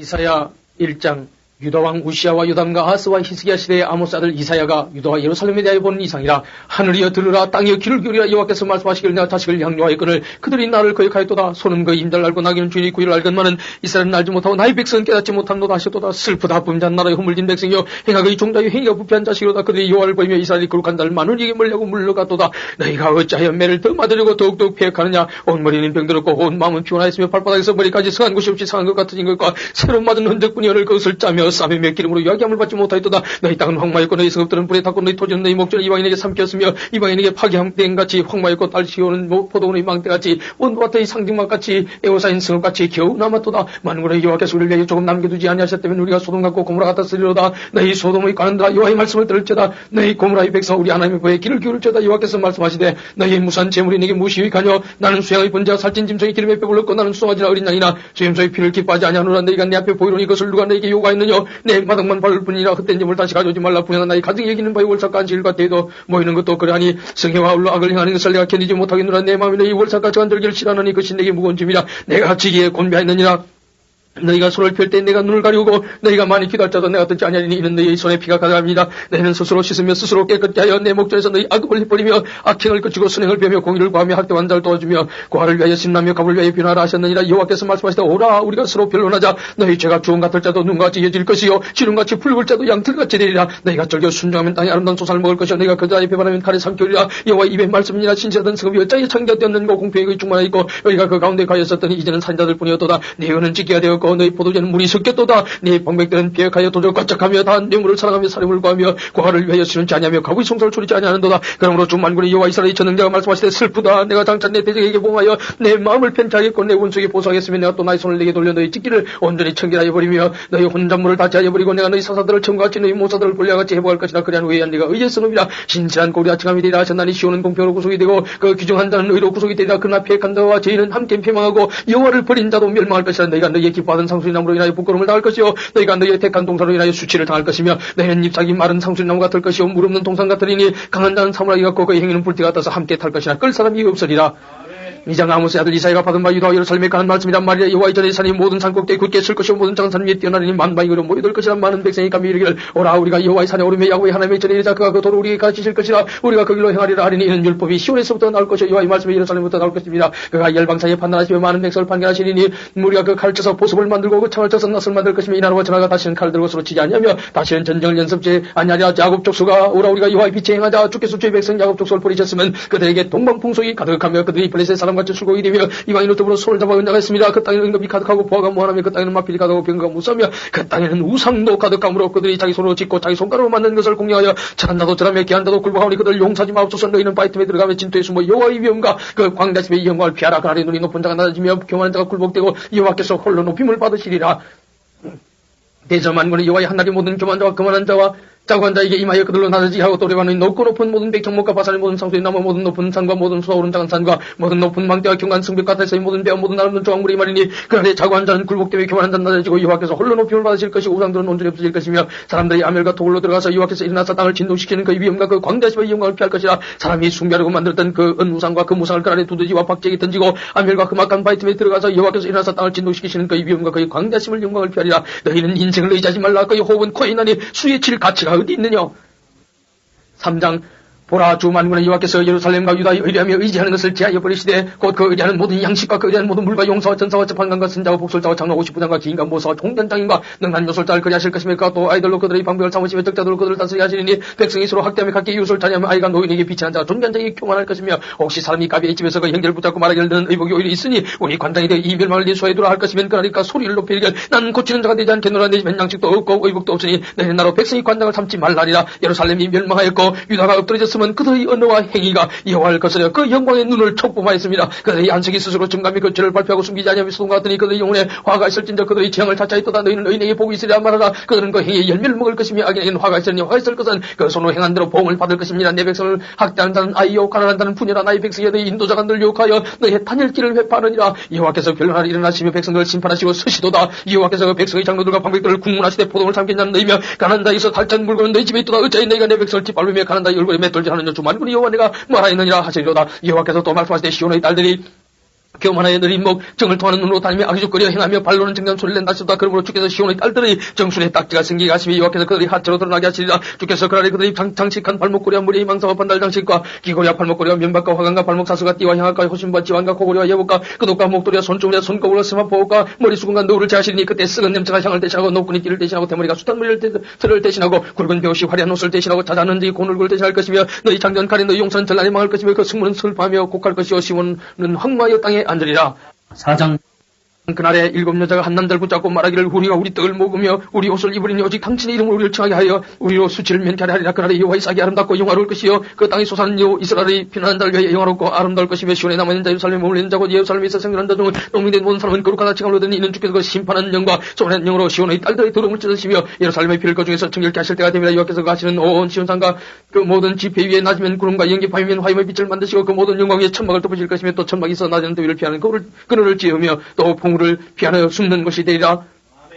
이사야 1장 유다왕 우시아와 요담과 아하스와 히스기야 시대의 아모스 아들 이사야가 유다와 예루살렘에 대하여 보는 이상이라. 하늘이여 들으라, 땅이여 귀를 기울이라. 여호와께서 말씀하시기를 내가 자식을 양육하였거늘 그들이 나를 거역하였도다. 소는 그 임자를 알고 나귀는 주인이 구유를 알건만은 이스라엘은 알지 못하고 나의 백성은 깨닫지 못함도다 하셨도다. 슬프다. 분잔 나라의 허물진 백성이여 행악의 종자여 행위가 부패한 자식이로다. 그들이 여호와를 보이며 이스라엘이 거룩한 자를 마누니에게 멀려고 물러갔도다. 너희가 어찌하여 매를 더 맞으려고 더욱더욱 패역하느냐. 온 머리는 병들었고 온 마음은 피곤하였으며 발바닥에서 머리까지 상한 곳이 없이 상한 것 같은 것과 새로 맞은 흔적뿐이 어릴 것을 짜며 쌈에 몇 기름으로 야기함을 받지 못하였도다. 너희 땅은 황마였고 너희 성읍들은 불에 탔고 너희 토지는 너희 목전을 이방인에게 삼켰으며 이방인에게 파괴함된같이 황마였고 달시오는 포도원의 망대같이 온도와터의 상징막같이 에오사인 성읍같이 겨우 남았도다. 만군의 여호와께서 우리를 위하여 조금 남겨두지 아니하셨다면 우리가 소돔 같고 고모라 같았으리로다. 너희 소돔의 관원들아 여호와의 말씀을 들을지어다. 너희 고모라의 백성 우리 하나님의 보에 귀를 기울일지어다. 여호와께서 말씀하시되 너희의 무수한 재물이 내게 무시익하뇨. 나는 수양의 번제와 살찐 짐승의 기름에 배불렀고 나는 수송아지나 어린 양이나 수염소의 피를 기뻐하지 아니하노라. 너희가 내 앞에 보이노니 이것을 누가 너희에게 요구하였느냐. 내 마당만 밟을 뿐이라. 헛된 점을 다시 가져오지 말라. 분연한 나의 가정이 여기는 바의 월삭과 안식일과 때에도 모이는 것도 그러하니 성회와 울로 악을 행하는 것을 내가 견디지 못하겠노라. 내 마음이 너희 월삭과 저간절기를 싫어하느니 그것이 내게 무거운 짐이라. 내가 지기에 곤비하였느니라. 너희가 손을 펼 때 내가 눈을 가리우고 너희가 많이 기도할 자도 내가 듣지 아니하리니 이는 너희의 손에 피가 가득합니다. 너희는 스스로 씻으며 스스로 깨끗게 하여 내 목전에서 너희 악업을 버리며 악행을 그치고 선행을 배며 공의를 구하며 학대한 자를 도와주며 고아를 위하여 신나며 갑을 위하여 변화라 하셨느니라. 여호와께서 말씀하시되 오라 우리가 서로 변론하자. 너희 죄가 주홍 같을 자도 눈같이 이어질 것이요 지름같이 붉을 자도 양털같이 되리라. 너희가 절겨 순종하면 땅에 아름다운 소산을 먹을 것이요 너희가 그자의 배반하면 칼에 삼키리라. 여호와 입의 말씀이니라. 신실하던 성읍이 어찌하여 창조되었는고 공평하게 충만하 있고 너희가 그 가운데 가였었더니 이제는 산자들 뿐이었도다. 네 은은 찢기가 되었고 너희 포도주는 물이 섞였도다. 네 방백들은 비약하여 도적 과짝하며 다 뇌물을 사랑하며 사람을 구하며 고아를 위하여 치는지 아니하며 가구의 송사를 추리지 아니하는도다. 그러므로 주 만군의 여호와 이스라엘의 전능자가 말씀하시되 슬프다. 내가 장차 내 대적에게 봉하여 내 마음을 편찮하겠고 내 원수에게 보상하겠으며 내가 또 나의 손을 내게 돌려 너희 찢기를 온전히 청결하여 버리며 너희 혼잣물을 다치하여 버리고 내가 너희 사사들을 청구같이 너희 모사들을 권리와같이 해보할 것이라. 그리한 후에 네가 의의 성읍이라 신실한 고리 아침함이 되리라 하셨나니 시온은 공평으로 구속이 되고 그 규정한 자는 의로 구속이 되리라. 그러나 패역한 자와 죄인은 함께 폐망하고 여호와를 버린 자도 멸망할 것이라. 너희가 너희의 기뻐하던 상수리 나무로 인하여 부끄러움을 당할 것이요 너희가 너희의 택한 동산으로 인하여 수치를 당할 것이며 너희는 잎사귀 마른 상수리 나무 같을 것이요 물 없는 동산 같으리니 강한 자는 사물하기 같고 그의 행위는 불띠 같아서 함께 탈 것이나 끌 사람이 없으리라. 이장 아모스의 아들 이사야가 받은 바 유다와 예루살렘에 가는 말씀이란 말이라. 여호와 이전에 산이 모든 산꼭대에 굳게 설 것이요 모든 작은 산 위에 뛰어나르니 만방이 그로 모여들 것이라. 많은 백성이 감히 이르기를 오라 우리가 여호와의 산에 오르며 야곱의 하나님의 전에 이르자. 그가 그 도를 우리에게 가르치실 것이라. 우리가 그 길로 행하리라 하리니 이는 율법이 시온에서부터 나올 것이요 여호와의 말씀이 예루살렘부터 나올 것입니다. 그가 열방 사이에 판단하시며 많은 백성을 판결하시리니 우리가 그 칼을 쳐서 보습을 만들고 그 창을 쳐서 낫을 만들 것이며 이 나라와 전하가 다시는 칼을 들고 서로 치지 아니하며 다시는 전쟁을 연습지 아니하리라. 야곱 족속아 오라 우리가 여호와의 빛에 행하자. 주께서 주의 백성 야곱 족속을 버리셨으면 그들에게 동방풍속이 가득하며 그들이 블레셋 사람같이 술곡이 되며 이방인으로 더불어 손을 잡아 은장했습니다. 그 땅에는 응급이 가득하고 보화가 무한하며 그 땅에는 마필이 가득하고 병거가 무수하며 그 땅에는 우상도 가득함으로 그들이 자기 손으로 짓고 자기 손가락으로 만든 것을 공략하여 착한 자도 저라며 귀한 자도 굴복하오니 그들 용서하지 마옵소서. 너희는 바위틈에 들어가며 진토에 숨어 여호와의 위엄과 그 광야집의 영광을 피하라. 그날에 눈이 높은 자가 낮아지며 교만한 자가 굴복되고 여호와께서 홀로 높임을 받으시리라. 대저만군의 여호와의 한날이 모든 교만한 자와 거만한 자와 자고한 자에게 임하여 그들로 나르지 하고 또래가는 높고 높은 모든 백정목과 바산의 모든 상수의 나무 모든 높은 산과 모든 솟아오른 작은 산과 모든 높은 망대와 경관 성벽 같아서의 모든 배와 모든 아름다운 조각물이 말이니 그날에 자고한 자는 굴복되며 교만한 자는 낮아지고 여호와께서 홀로 높임을 받으실 것이고 우상들은 온전히 없어질 것이며 사람들이 아멜과 도굴로 들어가서 여호와께서 일어나서 땅을 진동시키는 그 위엄과 그 광대하심의 영광을 피할 것이라. 사람이 숭배하려고 만들었던 그 은우상과 그 무상을 그 안에 두더지와 박제기 던지고 아멜과 흠악한 바위틈에 들어가서 여호와께서 일어나서 땅을 진동시키시는 그 위엄과 그 광대하심을 영광을 피하리라. 너희는 인생을 의지하지 말라. 그의 호흡은 코에 있나니 수에 칠 가치가 어디 있느냐. 3장 보라 주 만군의 여호와께서 예루살렘과 유다에 의뢰하며 의지하는 것을 제하여 버리시되 곧 그 의뢰하는 모든 양식과 그 의뢰하는 모든 물과 용사와 전사와 재판관과 선자와 복술자와 장로 50부장과 기인과 모사와 종단장인과 능한 요술자를 그리하실 것이며 그가 또 아이들로 그들의 방벽을 삼으시며 적자들로 그들을 다스리게 하시리니 백성이 서로 학대하며 각기 이웃을 자녀하며 아이가 노인에게 비치는 자가 존경자에게 교만할 것이며 혹시 사람이 가비의 집에서 그 형제를 붙잡고 말하기를 너는 의복이 오히려 있으니 우리 관장이 되어 이 멸망을 네 소에 두라 할 것이면 그러니까 소리를 높이기를 나는 고치는 자가 되지 않겠노라. 내 집엔 양식도 없고 의복도 없으니 너희는 나로 백성이 관장을 삼지 말라리라. 예루살렘이 멸망하였고 유다가 엎드러졌으면 그들의 언어와 행위가 여호와를 거스려 그 영광의 눈을 촉범하였습니다. 그들의 안색이 스스로 증감히 그 죄를 발표하고 숨기지 아니하며 소돔 같으니 그들의 영혼에 화가 있을진저 그들의 재앙을 자차했도다. 너희는 의인에게 복이 있으리라 말하라. 그들은 그 행위의 열매를 먹을 것이며 악인에게는 화가 있으니 화가 있을 것은 그 손으로 행한 대로 보응을 받을 것입니다. 내 백성을 학대하는 자는 아이요 가난한 자는 분열한 나의 백성이여 너희 인도자가 늘 욕하여 너희의 단일길을 회파하느니라. 여호와께서 변론하러 일어나시며 백성들을 심판하시고 서시도다. 여호와께서 그 백성의 장로들과 방백들을 국문하시되 포도를 삼킨 자는 너희며 가난한 자에서 달찬 물건은 너희 집에 있도다. 어찌하여 너희가 내 백성을 짓밟으며 가난한 자의 얼굴에 맷돌질하느냐. 주 만군의 여호와 내가 말하였느니라 하시리로다. 여호와께서 또 말씀하시되 시온의 딸들이 교만하여 느린 목 정을 통하는 눈으로 다니며 악의적거려 행하며 발로는 정전 소리를 낸다 하시도다. 그러므로 주께서 시온의 딸들의 정순의 딱지가 생기게 하시며 여호와께서 그들이 하체로 드러나게 하시리라. 주께서 그날에 그들이 장식한 발목고리와 무리의 망사와 반달 장식과 귀고리와 발목고리와 면박과 화관과 발목사수가 띠와 향악과 호신과 지완과 고고리와 예복과 그독과 목도리와 손종리와 손거울과 스마포가 머리 수건과 노를 제하시리니 그때 썩은 냄새가 향을 대신하고 높은이 띠를 대신하고 대머리가 숱한 머리를 틀을 대신하고 굵은 배옷이 화려한 옷을 대신하고 자자는 지 고늘굴을 대신할 것이며 너희 장전 가린 너희 용사는 전란이 망할 것이며 그 승문은 슬퍼하며 곡할 것이요 시온은 황무하여 땅에 앉으리라. 4장 그날에 7 여자가 한 남자를 붙잡고 말하기를 우리가 우리 떡을 먹으며 우리 옷을 입으리니 오직 당신의 이름으로 우리를 칭하게 하여 우리로 수치를 면케하려 하리라. 그날에 여호와의 싹이 아름답고 영화로울 것이요 그 땅이 솟아난 여호 이스라엘의 피난한 자를 위하여 영화롭고 아름다울 것이며 시온에 남아있는 자 예루살렘에 머물리는 자고 예루살렘에서 생존한 자 중 농민된 모든 사람은 거룩하다 칭함을 얻으니 이는 주께서 그 심판하는 영과 소원하는 영으로 시온의 딸들의 더러움을 찢으시며 예루살렘의 피를 그 중에서 정결케 하실 때가 되리라. 여호와께서 그 하시는 온 시온산과 그 모든 지폐 위에 낮으면 구름과 연기 밤이면 화염의 빛을 만드시고 그 모든 영광 위에 천막을 덮으실 것이며 또 천막이 있어 낮에는 더위를 피하는 그늘을 찌으며 또 풍우를 피하여 숨는 것이 되리라.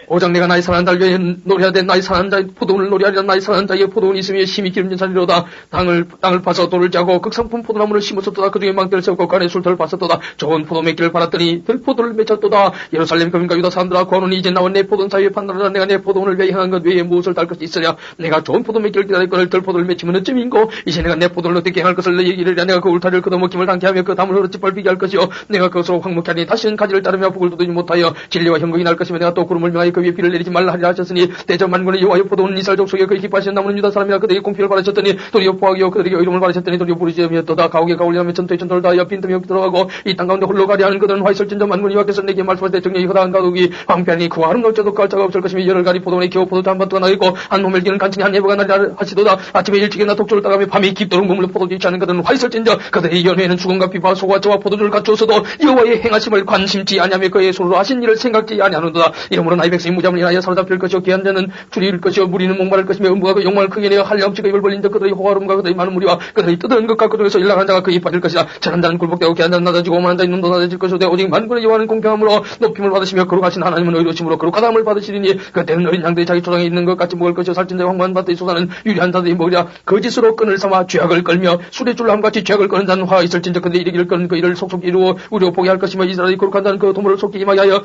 5장 내가 나의 사랑하는 자를 위해 노래하되 나의 사랑하는 자의 포도원을 노래하리라. 나의 사랑하는 자의 포도원이 있으며 심히 기름진 산이로다. 땅을 파서 돌을 짜고 극상품 포도나무를 심었었도다. 그중에 망대를 세우고 그 안에 술터를 봤었도다. 좋은 포도 맺기를 바랐더니 들포도를 맺혔도다. 예루살렘 금인가 유다 사람들아 구하노니 이제 나온 내 포도원 사이에 판단하라. 내가 내 포도원을 위해 향한 것 외에 무엇을 달 것이 있으랴. 내가 좋은 포도 맺기를 기다릴거늘 들포도를 맺히면 어쩌민고. 이제 내가 내 포도를 어떻게 행할 것을 너희에게 이르리라. 내가 그 울타리를 걷어먹힘을 당케 하며 그 담을 흐르지 뻘비게 할 것이요 내가 그것으로 황목케 하니 다시는 가지를 따르며 북을 돋우지 못하여 진리와 형공이 날 것이며 내가 또 구름을 명하여 그 위에 비를 내리지 말라 하리라 하셨으니 대저 만군의 여호와의 포도원 이스라엘 족속에 그의 기뻐하시는 나무는 유다 사람이라. 그들에게 공평을 바라셨더니 도리어 포하기요 그들에게 의로움을 바라셨더니 도리어 부르짖으며도다. 가옥에 가올리하며 전투에 전투를 다하여 빈틈이 없게 들어가고 이 땅 가운데 홀로 가리 하는 그들은 화 있을진저 만군의 여호와께서 내게 말씀할 때 정령이 허다한 가옥이 황폐하니 그와 아름다울 자도 그 알자가 없을 것이며 열흘 가리 포도원에 겨우 포도주 한 번도가 나겠고 한 호멜기는 간신히 한 예보가 나리라 하시도다. 아침에 일찍 일어나 독조를 따가며 밤에 깊도록 몸을 포도주 있지 않은 그들은 화 있을진저 그들의 연회에는 죽음과 비와 소와 저와 포도주를 갖추었어도 여호와의 행하심을 관심지 아니하며 그의 손으로 하신 일을 생각지 아니하는도다. 이러므로 나의 백성이 무잠을 인하여 사로잡힐 것이요 귀한 자는 줄일 것이요 무리는 목마를 것이며 음부가 그 욕망을 크게 내어 한량치가 입을 벌린 자 그들의 호화로움과 그들의 많은 무리와 그들의 뜨거운 것과 그 중에서 일락한 자가 그에 빠질 것이다. 잘한 자는 굴복되고 귀한 자는 낮아지고 오만한 자는 눈도 낮아질 것이오되 오직 만군의 여호와는 공평함으로 높임을 받으시며 거룩하신 하나님은 의로우심으로 거룩하다함을 받으시리니 그때는 어린 양들이 자기 조상에 있는 것 같이 먹을 것이요 살찐 자의 황무한 밭의 소사는 유리한 자들이 먹으랴. 거짓으로 끈을 삼아 죄악을 끌며 술에 줄함같이 죄악을 끄는 자는 화 있을진저 그들의 이르기를 끄는 그 일을 속속 이루어 우리로 보게 할 것이며 이스라엘이 거룩한 자는 그 도물을 속히 임하게 하여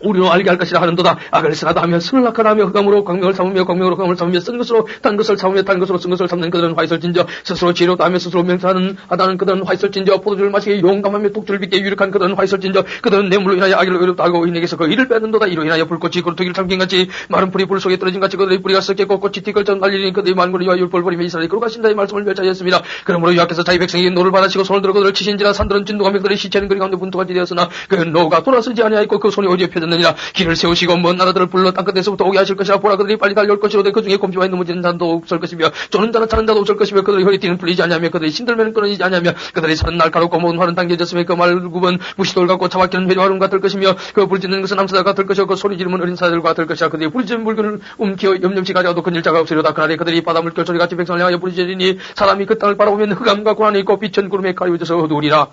우리로 알게 할 것이라 하는도다. 악을 쓰라다 하며 선을 낙하라며 흑암으로 광명을 삼으며 광명으로 흑암을 삼으며 쓴 것으로 단 것을 삼으며 단 것으로 쓴 것을 삼는 그들은 화 있을진저 스스로 지혜롭다 하며 스스로 명사하는 하다는 그들은 화 있을진저 포도주를 마시기에 용감하며 독주를 빚게 유력한 그들은 화 있을진저 그들은 뇌물로 인하여 악을 의롭다 하고 의인에게서 그 일을 뺏는도다. 이로 인하여 불꽃이 그루터기를 삼킨같이 마른 풀이 불 속에 떨어진 같이 그들의 뿌리가 썩겠고 꽃이 뒤걸쳐 날리니 그들의 만군의 여호와 율법을 버리며 이스라엘이 거룩하신 자의 말씀을 멸시하였습니다. 그러므로 여호와께서 자기 백성에게 노를 받으시고 손을 들어 그들을 치신지라. 산들은 진동하며 그들의 시체는 그리 가운데 분투같이 되었으나 그 노가 돌아서지 아니하였고 그 손이 어디에 펴졌느니라. 길을 세우시고 먼 나라들을 불러 땅끝에서부터 오게 하실 것이라. 보라 그들이 빨리 달려올 것이로되 그 중에 곰피와 넘어지는 자도 없을 것이며 쪼는 자나 차는 자도 없을 것이며 그들의 허리띠는 풀리지 아니하며 그들의 신들매는 끊어지지 아니하며 그들의 살은 날카롭고 모든 활은 당겨졌으며 그 말굽은 무시돌 같고 차박히는 회류화름 같을 것이며 그 불짖는 것은 암사자 같을 것이요 그 소리 지르면 어린 사자들 같을 것이라. 그들이 부르짖는 물건을 움키어 염염치 가져와도 건질 자가 없으리로다. 그날에 그들이 바다 물결 소리같이 백성을 향하여 부르짖으니 사람이 그 땅을 바라보면 흑암과 고난이 있고 빛은 구름에 가려져서 어두우리라.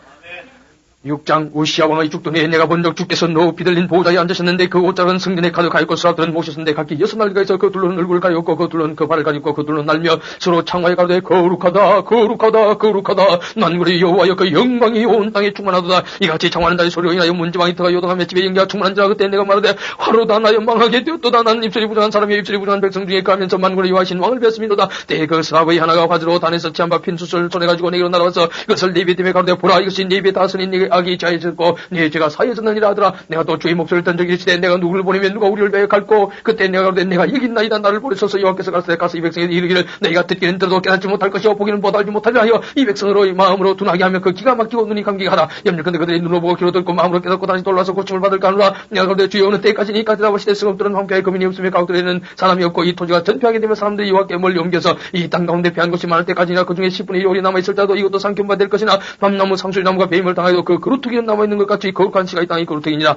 6장 우시아 왕의 죽더니 내가 본 적 주께서 높이 들린 보좌에 앉으셨는데 그 옷장은 승진에 가득하였고 수락들은 모셨는데 각기 6날개가 있어 그 둘로는 얼굴을 가리었고 그 둘로는 그 발을 가리고 그 둘로는 날며 서로 창화에 가로되 거룩하다 거룩하다 거룩하다 만군의 여호와여 그 영광이 온 땅에 충만하도다. 이같이 창화하는 자의 소리로 인하여 문지방이 터가 요동하며 집에 연기가 충만한 자라. 그때 내가 말하되 화로다 나여 망하게 되었도다. 나는 입술이 부정한 사람이 입술이 부정한 백성 중에 가면서 만군의 여호와신 왕을 뵀음이로다. 때에 그 스랍의 하나가 화지로 단에서 취한 바 핀수술 손해가지고 내게로 날아와서 그것을 네 입에 댐에 가로되 보라 이것이 네 입에 닿았으니 네 악이 자해졌고 네 죄가 사해졌느니라 하더라. 내가 또 주의 목소리를 던져 이르시되 내가 누구를 보내면 누가 우리를 배역할꼬. 그때 내가 가로되 내가 여기 있나이다. 나를 보내소서. 여호와께서 가로되 가서 이 백성에게 이르기를 너희가 듣기는 들어도 깨닫지 못할 것이요 보기는 보다알지 못하리라 하여 이 백성으로 마음으로 둔하게 하며 그 기가 막히고 눈이 감기게 하라. 염려컨대 그들이 눈으로 보고 귀로 듣고 마음으로 깨닫고 다시 돌아서 고침을 받을까 하노라. 내가 가로되 주여 어느 때까지 이까지라고 시대 성읍들은 황폐하여 거민이 없으며 가옥들에는 사람이 없고 이 토지가 전폐하게 되면 사람들이 여호와께 멀리 옮겨서 이 땅 가운데 패한 것이 많을 때까지나 그 중에 10분의 1이 남아있을 자도 이것도 삼켜봐 될 것이나 밤나무 상수리나무가 배임을 당하여도 그 그루터기는 남아있는 것 같이 거룩한 씨가 이 땅이 그루터기니라.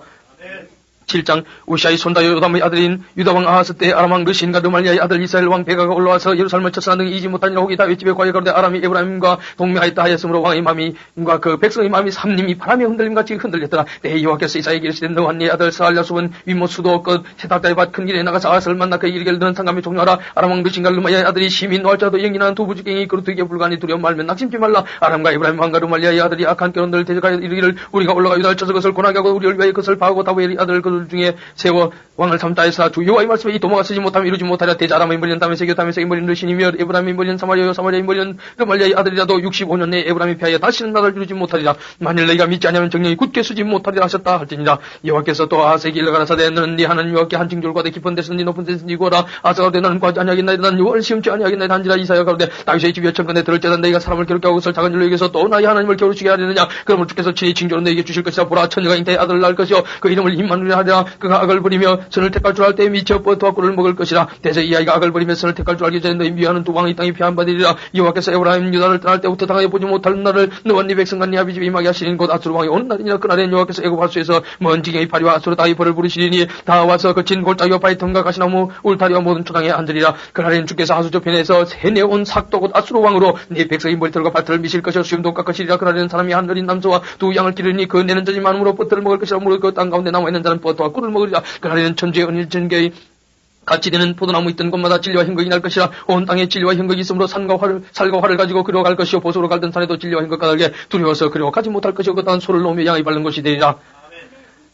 7장 우시아의 손자 요담의 아들인 유다왕 아하스 때 아람왕 르신과 르말리아의 아들 이스라엘 왕 베가가 올라와서 예루살렘을 쳐서나 등이 이지 못하니라. 혹이 다윗 집에 과에 가로되 아람이 에브라임과 동맹하였다 하였으므로 왕의 마음과 그 백성의 마음이 삼림이 바람에 흔들림같이 흔들렸더라. 내 여호와께서 이사야에게 이르시되 너와 네 아들 스알랴숲은 윗못 수도 끝 세탁자의 밭 큰 길에 나가서 아하스를 만나 그의 이르기를 너는 상감에 종료하라. 아람왕 르신과 르말리아의 아들이 심히 노할자도 영리한 두 부지경이 그로 되게 불가니 두려움 말면 낙심치 말라. 아람과 에브라임 왕과 르말리아의 아들이 악한 결혼들을 대적하여 이르기를 우리가 올라가 유다를 쳐서 그것을 고나게 하고 우리를 위하여 그것을 파하고 다윗의 아들 그들 중에 세워 왕을 삼다 하였으나 주 여호와의 말씀에 이 도모가 쓰지 못하면 이루지 못하리라. 대자 아람의 머리는 다메섹 다메섹의 머리는 르신이며 에브라임의 머리는 사마리아요 사마리아의 머리는 르말리아의 아들이라도 65년 내에 에브라임이 패하여 다시는 나라를 이루지 못하리라. 만일 너희가 믿지 아니하면 정령이 굳게 쓰지 못하리라 하셨다 할지니라. 여호와께서 또 아하스에게 일러가라사대 너는 네 하나님 여호와께 한층 졸과 대 깊은 데서 네 높은 데서 니고라. 아하스가 가로되 나는 과지 아니하겠나이다. 나는 여호와를 시험치 아니하겠나이다 한지라. 이사야가 가로되 다윗의 집이 여천간에 들을 때는 너희가 사람을 괴롭게 하고 그것을 작은 일로 여기서 또 나의 하나님을 게으르시게 하려느냐. 그러므로 주께서 친히 징조로 너희에게 주실 것이라. 보라 처녀가 잉태의 아들을 낳을 것이요 그 이름을 임마누엘 하리라. 그가 악을 부리며 선을 택할 줄 알 때 미쳐 버터와 꿀을 먹을 것이라. 대저 이 아이가 악을 부리며 선을 택할 줄 알기 전에 너희 미워하는 두 왕의 땅이 피한받으리라. 여호와께서 에브라임 유다를 떠날 때부터 당하여 보지 못할 날을 너와 네 백성과 네 아비집이 임하게 하시는 곧 아수르 왕이 오는 날이니라. 그날엔 여호와께서 애굽 하수에서 먼 지경의 파리와 아수르 다의 벌을 부르시리니 다 와서 거친 골짜기와 바이통과 가시나무 울타리와 모든 초당에 앉으리라. 그날엔 주께서 하수 저편에서 세내온 삭도 곧 아수르 왕으로 네 백성의 머리털과 발털을 미실 것이요 수염도 깎으시리라. 그날에는 사람이 한 어린 남소와 두 양을 기르니 그 내는 젖이 많음으로 버터를 먹을 것이라. 무릇 그 땅 가운데 남아있는 자는 버터와 꿀을 먹으리라. 그날에는 천주의 은일 전개의 같이 되는 포도나무 있던 곳마다 진리와 형극이 날 것이라. 온 땅에 진리와 형극이 있으므로 살과 활을 가지고 그리워 갈 것이요 보석으로 갈던 산에도 진리와 형극 가득에 두려워서 그리워 가지 못할 것이요 그 땅은 소를 놓으며 양이 밟는 것이 되리라.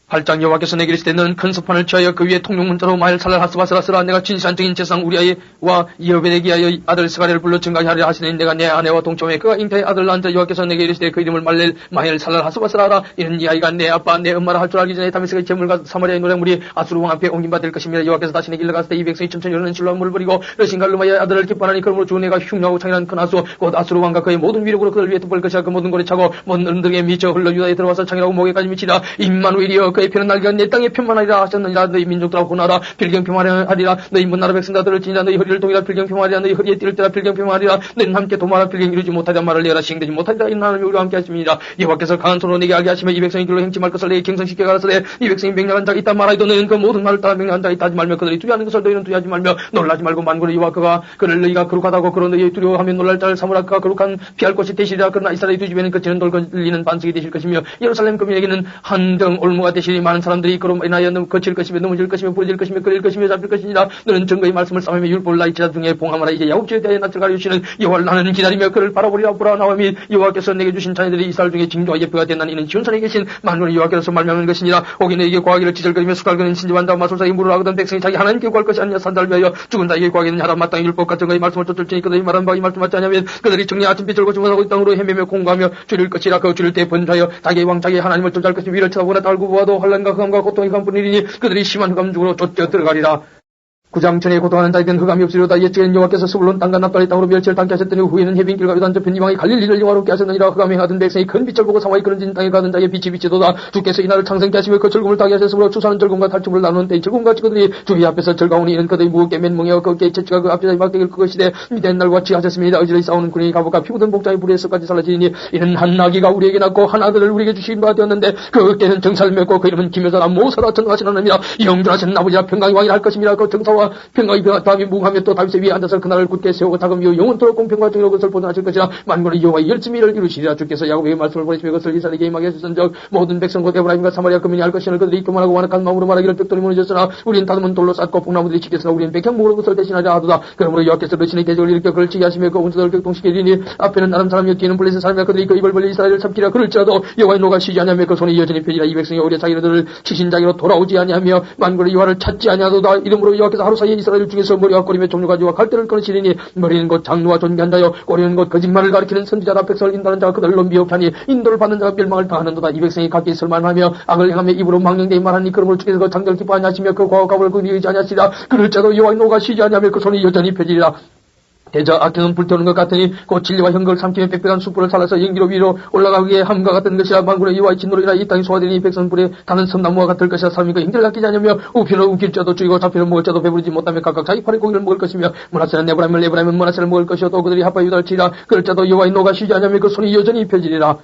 8장 여호와께서 내게 이르시되 너는 큰 서판을 취하여 그 위에 통용문자로 마엘 살랄 하스바스라스라. 내가 진실한 증인 제상 우리아이와 여베데기아의 아들 스가랴를 불러 증가하게 하려 하시니 내가 내 아내와 동침에 그가 잉태의 아들을 낳은 자. 여호와께서 내게 이르시되 그 이름을 마엘 살랄 하스바스라라. 이는 이 아이가 내 아빠 내 엄마라 할 줄 알기 전에 다메섹의 재물과 사마리아의 노략물이 아수르 왕 앞에 옮김바 될 것입니다. 여호와께서 다시 내게 일러가시되 이 백성이 천천히 흐르는 실로와 물을 버리고 르신과 르마야의 아들을 기뻐하니 그러므로 주 내가 흉노하고 창이라는 큰 하수 곧 아수르 왕과 그의 모든 위력으로 그들 위에 덮을 것이라. 그 모든 고래 차고 먼 언덕에 미쳐 흘러 유다에 들어와서 창이라고 목에까지 미치라. 임마누엘이여 그의 피는 날개가 내 땅에 편만하리라 하셨느니라. 너희 민족들아 고나라 필경평하리라. 너희 문나라 백성들을 지니라. 너희 허리를 동이라 필경평하리라. 너희 허리에 띠를 때라 필경평하리라. 너희는 함께 도마라 필경 이루지 못하리라. 말을 내라 시행되지 못하리라. 이는 하나님이 우리와 함께 하심이니라. 여호와께서 강한 손으로 내게 알게 하시며 이 백성이 길로 행치 말 것을 내게 경성시켜 가라사대 이 백성이 맹렬한 자가 있다 말하이도 너희는 그 모든 말을 따라 맹렬한 자가 있다 하지 말며 그들이 두려워하는 것을 너희는 두려워하지 말며 놀라지 말고 만군의 여호와 그가 그를 너희가 거룩하다고 그런 너희 두려워하며 놀랄 자를 삼으라. 그가 거룩한 피할 것이 되시리라. 그러나 이스라엘 두 집에는 그치는 돌 걸리는 반석이 되실 것이며 예루살렘 금인에게는 한정 올무가 되시니 많은 사람들이 그로 인하여 거칠 것이며 넘어질 것이며 부러질 것이며 끓일 것이며 잡힐 것이니라. 너는 증거의 말씀을 싸매며 율법을 나이치자 등에 봉함하라. 이제 야곱지에 대하여 낯을 가려주시는 여호와를 나는 기다리며 그를 바라보리라. 보라 나와 및 여호와께서 내게 주신 자녀들이 이스라엘 중에 징조와 예표가 된다는 이는 지온산에 계신 만군의 여호와께서 말미암은 것이니라. 혹이 너에게 구하기를 지절거리며 수갈거리는 신지만 자 마술사에게 물을 하거든 백성이 자기 하나님께 구할 것이 아니냐. 산자를 위하여 죽은 자에게 구하기는 하라. 마땅히 율법 같은 거의 말씀을 쫓을지니 그들이 말한 바이 말씀 맞지 않으면 그들이 정리 아침빛을 거치 못하고 이 땅으로 헤매며 공부하며 줄일 것이라. 그 줄일 때 번자여 자기의 왕 자기의 하나님을 쫓을 것이 위를 쳐다보나 달고 보아도 환난과 흑암과 고통이 강뿐이니 그들이 심한 흑암 쫓겨 들어가리라. 9장 전에 고통하는 자에게는 흑암이 없으리로다. 옛적에는 여호와께서 스불론 땅과 납달의 땅으로 멸치를 담게 하셨더니 후에는 해변길과 요단 저편 이방의 갈릴리를 영화롭게 하셨느니라. 흑암에 행하던 백성이 큰 빛을 보고 상하이 그런진 땅에 가던 자의 빛이 비치도다. 주께서 이날을 창생케 하시며 그 즐거움을 타게 하셨으므로 추수하는 즐거움과 탈춤을 나누는 때의 즐거움같이 그들이 주의 앞에서 즐거우니 이는 그들이 무겁게 맨멍이여 그게 채취가 그 앞에서 막대기를 그것이되 미대는 날과 같이 하셨습니다. 어지러이 싸우는 군인이 갑옷과 피부든 복장의 불에서까지 살라지니 이는 한 나귀가 우리에게 낳고 한 아들을 우리에게 주신 바 되었는데 그때는 정사를 맺고 그 이름은 기묘사라 모사라 전능하신 하나님이라. 영존하신 아버지라 평강의 왕이 할 것입니다. 그 정사와 평강이 다음이 무하며 또 다윗의 위에 앉아서 그날을 굳게 세우고 다금이요 영원토록 공평과 정의로 그것을 보존하실 것이라. 만군의 여호와의 열심히를 이루시리라. 주께서 야곱에게 말씀을 보내시며 그것을 이스라엘에게 임하게 하셨은즉 모든 백성 곧 에브라임과 사마리아 금인이 할 것이니 그들이 교만하고 완악한 마음으로 말하기를 벽돌이 무너졌으나 우리는 다듬은 돌로 쌓고 뽕나무들이 지켰으나 우리는 백향목으로 그것을 대신하려 하도다. 그러므로 여호와께서 르신의 대적을 일으켜 그를 치게 하시며 그 온수들을 격동시키리니 앞에는 나름 사람이요 뒤에는 블레셋 사람이라. 그들이 그 입을 벌려 이스라엘을 참기라. 그럴지라도 여호와의 노가 쉬지 아니하며 그 손이 여전히 펴지라. 이 백성이 오히려 자기들을 치신 자기로 돌아오지 아니하며 만군의 여호와를 찾지 아니하도다. 이러므로 여호와께서 하루 사이에 이스라엘 중에서 머리와 꼬리며 종류가지와 갈대를 끊으시리니 머리는 곧 장로와 존귀한 자요 꼬리는 곧 거짓말을 가리키는 선지자라. 백성을 인도하는 자가 그들로 미혹하니 인도를 받는 자가 멸망을 당하는도다. 이 백성이 각기 설만하며 악을 행하며 입으로 망령되이 말하니 그러므로 주께서 그 장절 기뻐하지 하시며 그 과거갑을 그리 의지하시리라. 그럴지라도 여호와의 노가 쉬지 아니하며 그 손이 여전히 펴지리라. 대저 악행은 불태우는 것 같으니 곧 진리와 형걸 삼키며 빽빽한 숯불을 살라서 연기로 위로 올라가기에 함과 같은 것이라. 만군의 여호와의 진노로 인하여 이 땅이 소화되니 백성 불에 타는 섬나무와 같을 것이라. 사람이 그 힘들을 아끼지 않으며 우편을 움킬 자도 죽이고 잡히를 먹을 자도 배부르지 못하며 각각 자기 팔의 고기를 먹을 것이며 므낫세는 에브라임은 므낫세를 먹을 것이요 또 그들이 합하여 유다를 치리라. 그럴 자도 여호와의 노가 쉬지 않으며 그 손이 여전히 펴지리라.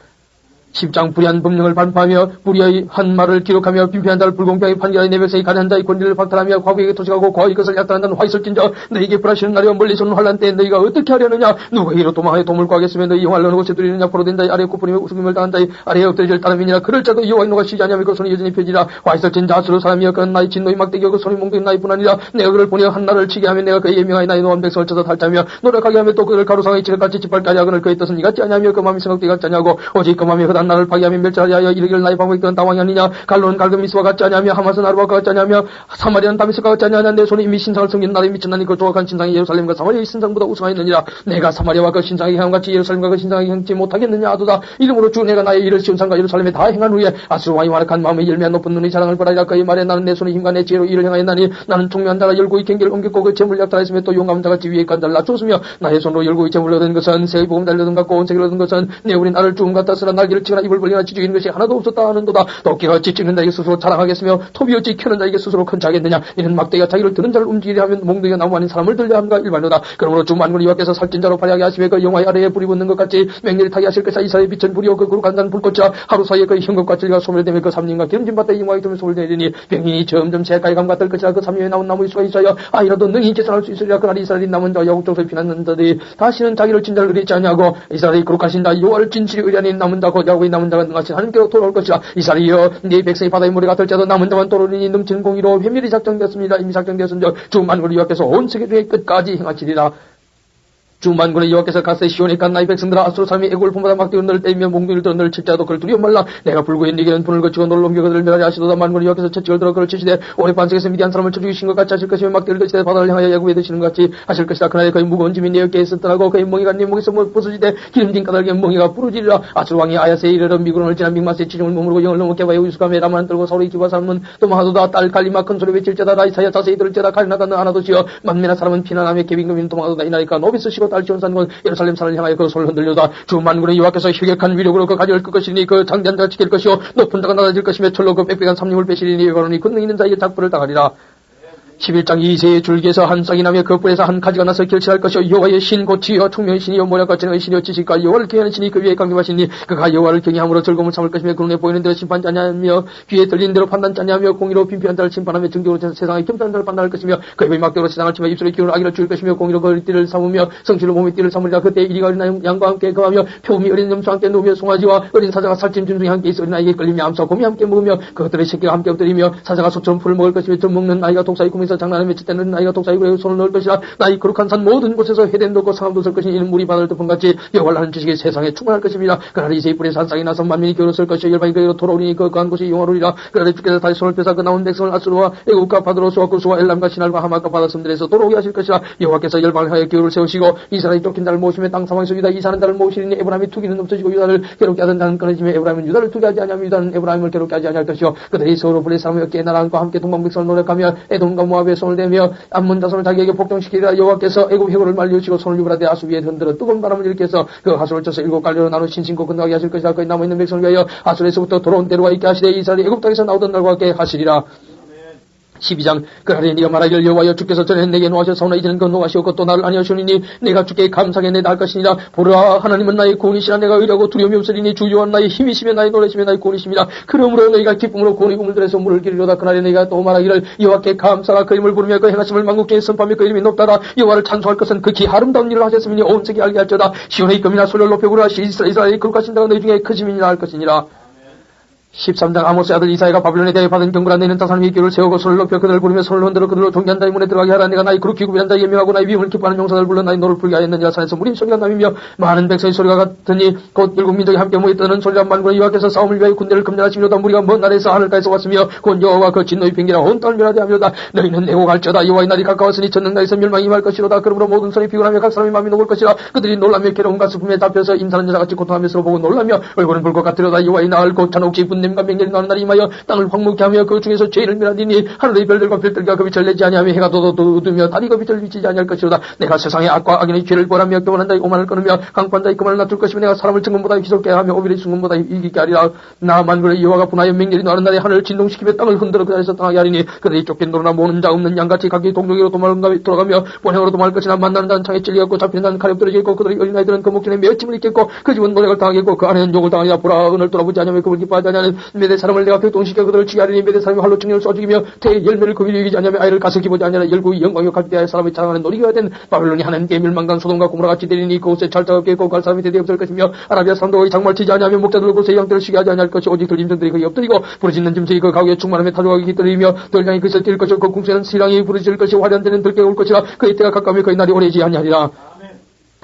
10장 불의한 법령을 반파하며 불의의 한 말을 기록하며 빈패한 자를 불공평히 판결하여 내 백성이 가련한 자의 권리를 박탈하며 과거에게 토식하고 과거의 것을 약탈한다는 화 있을진저 너희에게 불하시는 날이와 멀리서 오는 환란 때에 너희가 어떻게 하려느냐. 누가 이로 도망하여 도움을 구하겠으며 너희 영화를 어느 곳에 두리느냐. 포로된 자의 아래에 굽부리며 우스김을 당한 자의 아래에 엎드려질 따름이니라. 그럴 자도 여호와의 노가 쉬지 아니하며 그 손이 여전히 펴지라. 화 있을진 자수로 사람이여 그는 나의 진노의 막대기여 그 손이 몽둥이 나의 분하니라. 내가 그를 보내어 한나를 치게 하며 내가 그의 예명하여 나의 노한 백성을 쳐서 탈자며 노력하게 하며 또 그를 가로상의 지름같이 짓밟게 하려. 그를 그의 뜻은 이같지 아니하며 그 마음이 생각도 이같지 아니하고 오직 그 마음이 헛한 나를 파괴하며 멸절하여 이르기를 나의 방법이 그런 당왕이 아니냐. 갈로는 갈금 미스와 같지 아니하며 하마스는 아르바와 같지 아니하며 사마리아는 다메섹과 같지 아니하냐. 내 손에 이미 신상을 섬기는 나를 미쳤나니 그 조각한 신상이 예루살렘과 사마리아의 신상보다 우승하였느니라. 내가 사마리아와 그 신상의 행함같이 예루살렘과 그 신상의 행치 못하겠느냐 하도다. 이름으로 주 내가 나의 일을 시온 산과 예루살렘에 다 행한 후에 아수르 왕이 완악한 마음의 열매와 높은 눈의 자랑을 벌하리라. 그의 말에 나는 내 손의 힘과 내 지혜로 일을 행하였나니 나는 총명한 자가 열고의 경계를 옮겼고 그 재물을 약탈하였으며 또 용감한 자같이 위에 있간 자를 낮췄으며 나의 손으로 열고의 재물을 얻은 것은 새의 복음 달려든 같고 온 세계를 얻은 것은 내 우리 나를 죽음 같았으나 날개를 치거나 입을 벌리나 지죽이는 것이 하나도 없었다 하는도다. 도끼가 어찌 찍는 자에게 스스로 자랑하겠으며 톱이 어찌 켜는 자에게 스스로 큰 자겠느냐. 이는 막대기가 자기를 드는 자를 움직이려 하면 몽둥이가 나무 아닌 사람을 들려 함과 일반이다. 그러므로 주 만군의 여호와께서 살찐 자로 발하게 하시며 그 영화의 아래에 불이 붙는 것 같이 맹렬히 타게 하실 것이라. 이스라엘의 빛은 불이요 그 구룩한 자는 불꽃이라. 하루 사이에 그 흉급과 찔과 소멸되며 그 삼림과 기름진 밭에 영화의 틈을 소을 내리니 병이 점점 새까이 감같을 것이라. 그 삼림에 나온 나무의 수가 있어야 아이라도 능히 재산할 수 있으리라. 그날 이스라엘이 남은 자와 야곱 족속에 피난는 자들이 다시는 자기를 진 자를 의뢰치 아니하고 이스라엘이 거룩하신 자 여호와를 진실히 의뢰하니 남은 자 곧 야곱의 남은 자가 능하신 하나님께로 돌아올 것이라. 이스라엘이여 네 백성이 바다의 모래가 될지라도 남은 자만 떠오르니 넘치는 공의로 회밀히 작정되었습니다. 이미 작정되었으며 주 만군의 여호와께서 온 세계 중에 끝까지 행하시리라. 주 만군의 여호와께서 가세 시온에 간 나의 백성들아 아수르 사람이 애국을 품보다 막대기로 너를 때리며 몽둥이를 들어 너를 칠자도 그를 두려워 말라. 내가 불구에 네게는 분을 거치고 너를 옮겨 그들을 멸하리 하시도다. 만군의 여호와께서 채찍을 들어 그를 치시되 오래 반석에서 미디안 사람을 쳐 죽이신 것 같이 하실 것이며 막대기를 드시되 바다를 향하여 야곱에 드시는 것 같이 하실 것이다. 그날에 그의 무거운 짐이 내 어깨에 있었더라고 그의 멍이가 네 목에서 부서지되 기름진 까닭에 멍이가 부르지리라. 아수르 왕이 아야세에 이르러 미구론을 지나 믹마스의 지중을 머무르고 영을 넘어 게바의 우스감에 라만을 들고 사울의 기과 사람은 도망하도다. 딸 갈리마 큰 소리 외칠지어다. 라이사야 자세히 들을지어다. 갈리나가 너 하나도 지어 만민한 사람은 피난하며 개빈금인 도망하도다. 이나이까 노비스 시고 딸 지원산군 예루살렘 산을 향하여 그 손을 흔들려다. 주 만군의 여호와께서 희격한 위력으로 그 가지를 끌 것이니 그 장대한 자가 지킬 것이요 높은 자가 낮아질 것이며 철로 그 빽빽한 삼림을 빼시리니 여호와는 권능 있는 자에게 작부를 당하리라. 11장 2세의 줄기에서 한 싹이 나며 그 뿔에서 한 가지가 나서 결실할 것이요 여호와의 신 고치여 총명의 신이요 모략과 진행의 신이요 지식과 여호와를 경외하는 신이 그 위에 강림하시니 그가 여호와를 경외함으로 즐거움을 참을 것이며 그 눈에 보이는 대로 심판하지 아니하며 귀에 들리는 대로 판단하지 아니하며 공의로 빈피한 자를 심판하며 정직으로 세상의 겸손한 자를 판단할 것이며 그 입의 막대로 세상을 치며 입술의 기운으로 아기를 죽일 것이며 공의로 그 띠를 삼으며 성실로 몸의 띠를 삼으리라. 그때 이리가 어린 양과 함께 거하며 표음이 어린 염소와 함께 누우며 송아지와 어린 사자가 살찜 짐승이 함께 있어 어린 아이에게 끌리며 암사 곰이 함께 먹으며 그것들의 새끼가 함께 엎드리며 사자가 소처럼 풀을 먹을 것이며 좀 먹는 아이가 독사의 꿈에서 장난하며 짖대는 나이가 독사이고 손을 넣을 것이라. 나이 거룩한 산 모든 곳에서 해됨도 없고 상함도 없을 것이니 이는 물이 바다를 덮은같이 여호와를 아는 지식이 세상에 충만할 것입니다. 그날에 이새의 뿔에 산상이 나서 만민이 겨울을 것이요 열방이 그에게로 돌아오리니 그 거한 곳이 영화로리라. 그날에 주께서 다시 손을 펴사 그 나온 백성을 아수르와 애국과 바드로스와 구스와 엘람과 시날과 하마과 바다섬들에서 돌아오게 하실 것이라. 여호와께서 열방을 하여 기울을 세우시고 이스라엘이 쫓긴 자를 모시며 땅 사망 속이다 이사는 자를 모시리니 에브라임이 투기는 없어지고 유다를 괴롭게 하던 자는 끊어지며 에브라임은 유다를 투기하지 아니하며 유다는 에브라임을 괴롭게 하지 아니할 것이요 그들이 서로 불에 싸우며 깨나라함과 함께 동방백성을 노력하며 에돔과 모압의 손을 대며 암몬 자손을 자기에게 복종시키리라. 여호와께서 애굽 해골을 말리우시고 손을 유브라데 아수 위에 흔들어 뜨거운 바람을 일으켜서 그 하수를 쳐서 7갈래로 나누어 신신고 건너가게 하실 것이라. 거기 남아있는 백성을 위하여 아수르에서부터 돌아온 때로가 있게 하시되 이스라엘이 애굽 땅에서 나오던 날과 같게 하시리라. 12장 그날에 네가 말하기를 여호와여 주께서 전에 내게 노하셨사오나 이제는 그 노하시옵고 또 나를 아니하시오니 내가 주께 감사하게 할 것이니라. 보라 하나님은 나의 구원이시라. 내가 의라고 두려움이 없으리니 주 여호와는 나의 힘이시며 나의 노래시며 나의 구원이십니다. 그러므로 너희가 기쁨으로 구원의 꿈을 들여서 물을 기르려다. 그날에 내가 또 말하기를 여호와께 감사가 그 이름을 부르며 그 행하심을 만국중에 선포하며 그 이름이 높다라. 여호와를 찬송할 것은 극히 아름다운 일을 하셨으니 온 세계 알게 할지어다. 시온의 금이나 소리를 높여 부르라. 이스라엘이 거룩하신 자가 너희 중에 크심이니라 할 것이니라. 13장 아모스의 아들 이사야가 바빌론에 대해 받은 경고라. 너희는 다 사람이 기울을 세우고 손을 높여 그들을 부르며 손을 흔들어 그들로 존귀한 자의 문에 들어가게 하라. 내가 나의 그룹 기구비한 자의 예명하고 나의 위임을 기뻐하는 용사들을 불러 나의 노를 불게 하였느니라. 산에서 무린 소리가 나며 많은 백성의 소리가 같으니 곧 일곱 민족이 함께 모여 떠는 소리라. 만군의 여호와께서 싸움을 위하여 군대를 검열하시며다. 무리가 먼 나라에서 하늘가에서 왔으며 곧 여호와 그 진노의 빙기라 온 땅을 멸하게 하며다. 너희는 내고 갈지어다. 여호와의 날이 가까웠으니 전능나에서 멸망이 임할 것이로다. 그러므로 모든 손이 피곤하며 각 사람의 마음이 녹을 것이라. 그들이 놀라며 괴로움과 슬픔에 잡혀서 임사는 여자같이 고통하며 서로 보고 놀라며 얼굴은 불꽃 같으로다. 여호와의 날 곧 잔혹지 번냄과 맹렬이 나는 날이 임하여 땅을 황무케 하며 그 중에서 죄를 멸하리니 하늘의 별들과 별들과 그 빛을 내지 아니하며 해가 돋으며 달이 그 빛을 비치지 아니할 것이로다. 내가 세상의 악과 악인의 죄를 벌하며 교만한 자의 오만을 끊으며 강포한 자의 그만을 낮출 것이며 내가 사람을 증거보다 희석게 하며 오빌의 순금보다 이기게 하리라. 나 만군의 여호와가 분하여 맹렬히 나는 날에 하늘을 진동시키며 땅을 흔들어 그 자리에서 당하게 하리니 그들이 쫓긴 노로나 모는 자 없는 양같이 각기 동족으로 돌아가며 본향으로 도망할 것이나 만나는 자는 창에 찔리겠고 잡히는 자는 칼에 떨어져 있고 그들의 어린아이들은 그 목전에 맺힘을 입겠고 그 집은 노력을 당하겠고 그 안에는 욕을 당하리라. 보라 은을 돌아보지 않으며 그를 기뻐하지 않으면 메대 사람을 내가 격동시켜 그들을 치게 하리니 메대 사람이 활로 청년을 쏘 죽이며 태의 열매를 그 위에 이기지 않으며 아이를 가슴 기보지 않으라. 열국이 영광이 갈대하여 사람의 자랑하는 놀이가 된 바벨론이 하나님께 멸망간 소돔과 고모라같이 되리니 그곳에 찰자가 없겠고 갈 사람이 대대 없을 것이며 아라비아 사람도 거기 장말 치지 아니하며 목자들 그곳에 양떼를 쉬게 하지 아니할 것이 오직 들짐승들이 거기 엎드리고 부르짖는 짐승이 그 가구에 충만함에 타조가 깃들이며 들량이 그것을 뛸 것이고 그 궁수에는 시랑이 부르짖을 것이 화려한 들깨가 올 것이라 그의 때가 가까우며 그의 날이 오래지 아니하리라.